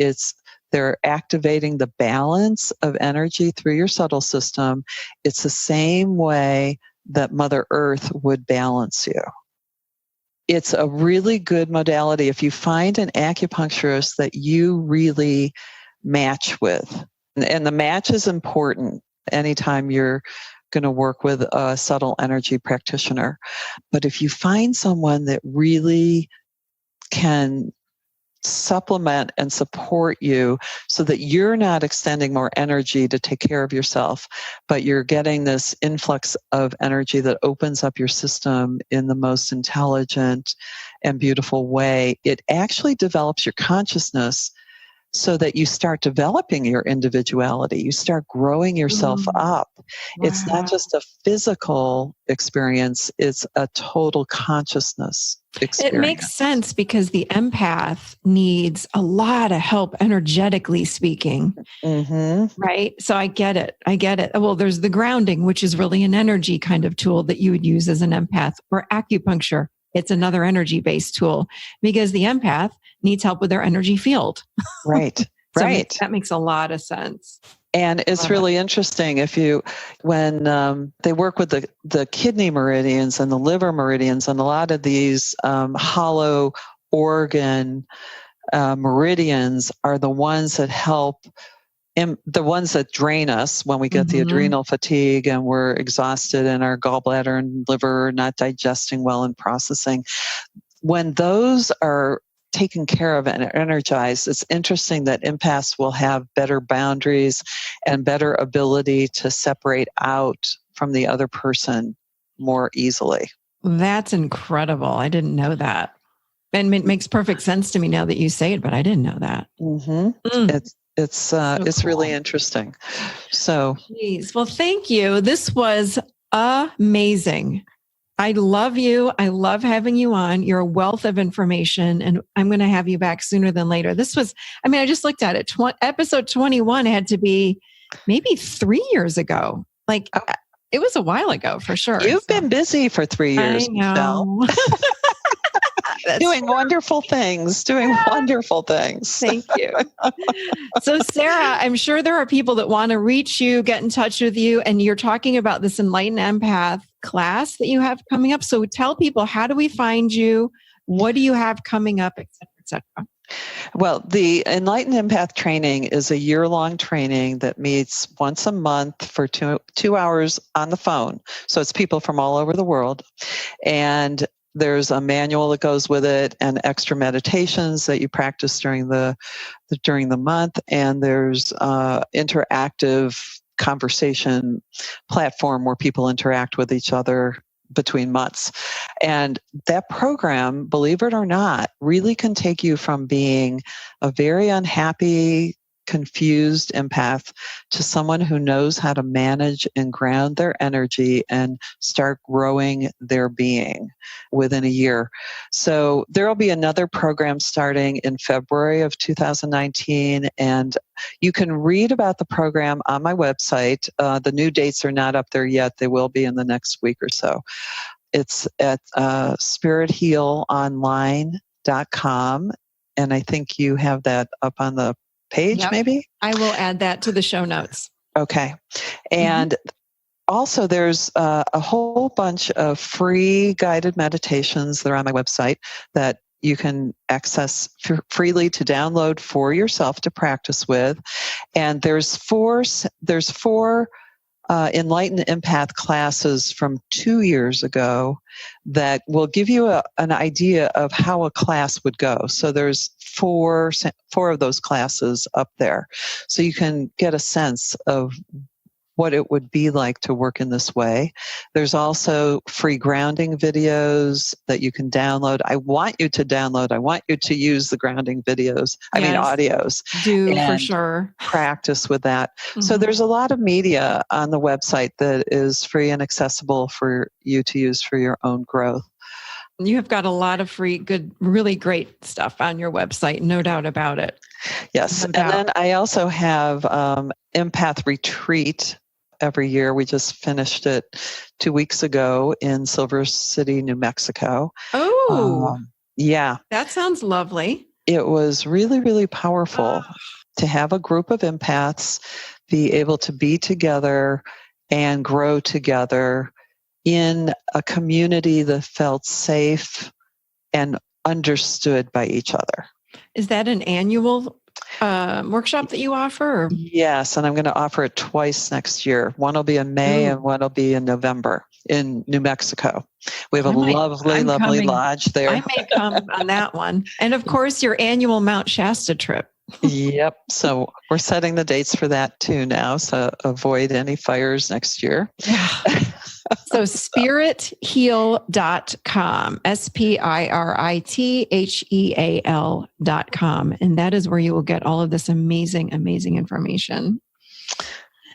they're activating the balance of energy through your subtle system, it's the same way that Mother Earth would balance you. It's a really good modality if you find an acupuncturist that you really match with. And the match is important anytime you're going to work with a subtle energy practitioner. But if you find someone that really can supplement and support you so that you're not extending more energy to take care of yourself, but you're getting this influx of energy that opens up your system in the most intelligent and beautiful way, it actually develops your consciousness so that you start developing your individuality. You start growing yourself up. Wow. It's not just a physical experience, it's a total consciousness experience. It makes sense because the empath needs a lot of help energetically speaking. Mm-hmm. Right? So I get it. Well, there's the grounding, which is really an energy kind of tool that you would use as an empath, or acupuncture. It's another energy-based tool because the empath needs help with their energy field. Right. So right. That makes a lot of sense. And it's really interesting when they work with the kidney meridians and the liver meridians and a lot of these hollow organ meridians are the ones that help the ones that drain us when we get the adrenal fatigue and we're exhausted and our gallbladder and liver are not digesting well and processing. When those are taken care of and energized, it's interesting that empaths will have better boundaries and better ability to separate out from the other person more easily. That's incredible. I didn't know that. And it makes perfect sense to me now that you say it, but I didn't know that. It's cool. Really interesting. So, Jeez. Well, thank you. This was amazing. I love you. I love having you on. You're a wealth of information, and I'm going to have you back sooner than later. I just looked at it. Episode 21 had to be maybe 3 years ago. It was a while ago for sure. You've been busy for 3 years, I know. doing wonderful things. Thank you. So Sarah, I'm sure there are people that want to reach you, get in touch with you, and you're talking about this Enlightened Empath class that you have coming up. So tell people, how do we find you? What do you have coming up, et cetera, et cetera? Well, the Enlightened Empath training is a year-long training that meets once a month for 2 hours on the phone. So it's people from all over the world. And there's a manual that goes with it and extra meditations that you practice during the month. And there's interactive conversation platform where people interact with each other between months. And that program, believe it or not, really can take you from being a very unhappy, confused empath to someone who knows how to manage and ground their energy and start growing their being within a year. So there will be another program starting in February of 2019, and you can read about the program on my website. The new dates are not up there yet. They will be in the next week or so. It's at spirithealonline.com, and I think you have that up on the page, maybe? I will add that to the show notes. Okay. And also there's a whole bunch of free guided meditations that are on my website that you can access freely to download for yourself to practice with. And there's four Enlightened Empath classes from 2 years ago that will give you an idea of how a class would go. So there's four of those classes up there. So you can get a sense of what it would be like to work in this way. There's also free grounding videos that you can download. I want you to download. I want you to use the grounding videos. Audios. For sure. Practice with that. Mm-hmm. So there's a lot of media on the website that is free and accessible for you to use for your own growth. You have got a lot of free, good, really great stuff on your website, no doubt about it. Yes. And then I also have Empath Retreat every year. We just finished it 2 weeks ago in Silver City, New Mexico. Oh, yeah. That sounds lovely. It was really, really powerful to have a group of empaths be able to be together and grow together in a community that felt safe and understood by each other. Is that an annual workshop that you offer? Or? Yes, and I'm going to offer it twice next year. One will be in May and one will be in November in New Mexico. We have a lovely lodge there. I may come on that one. And of course, your annual Mount Shasta trip. Yep. So we're setting the dates for that too now. So avoid any fires next year. Yeah. So spiritheal.com, spiriteheal.com. And that is where you will get all of this amazing, amazing information.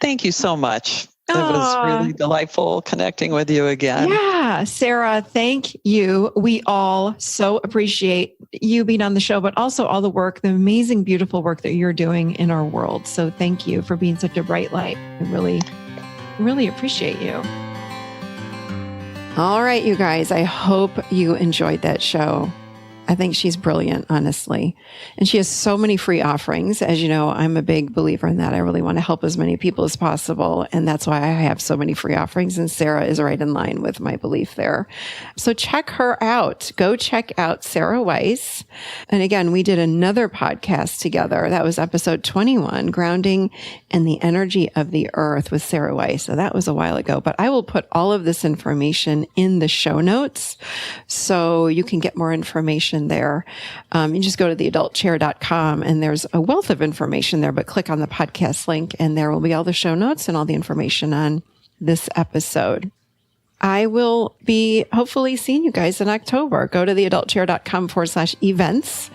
Thank you so much. It was really delightful connecting with you again. Yeah, Sarah, thank you. We all so appreciate you being on the show, but also all the work, the amazing, beautiful work that you're doing in our world. So thank you for being such a bright light. I really, really appreciate you. All right, you guys, I hope you enjoyed that show. I think she's brilliant, honestly. And she has so many free offerings. As you know, I'm a big believer in that. I really want to help as many people as possible. And that's why I have so many free offerings. And Sarah is right in line with my belief there. So check her out. Go check out Sarah Weiss. And again, we did another podcast together. That was episode 21, Grounding and the Energy of the Earth with Sarah Weiss. So that was a while ago. But I will put all of this information in the show notes so you can get more information there. You just go to theadultchair.com and there's a wealth of information there, but click on the podcast link and there will be all the show notes and all the information on this episode. I will be hopefully seeing you guys in October. Go to theadultchair.com/events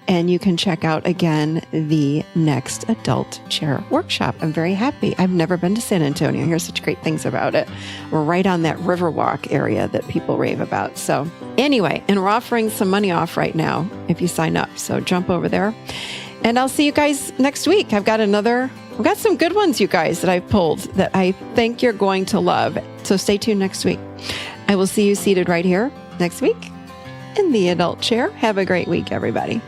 and you can check out again the next Adult Chair workshop. I'm very happy. I've never been to San Antonio. I hear such great things about it. We're right on that Riverwalk area that people rave about. So anyway, and we're offering some money off right now if you sign up. So jump over there. And I'll see you guys next week. I've got some good ones, you guys, that I've pulled that I think you're going to love. So stay tuned next week. I will see you seated right here next week in the Adult Chair. Have a great week, everybody.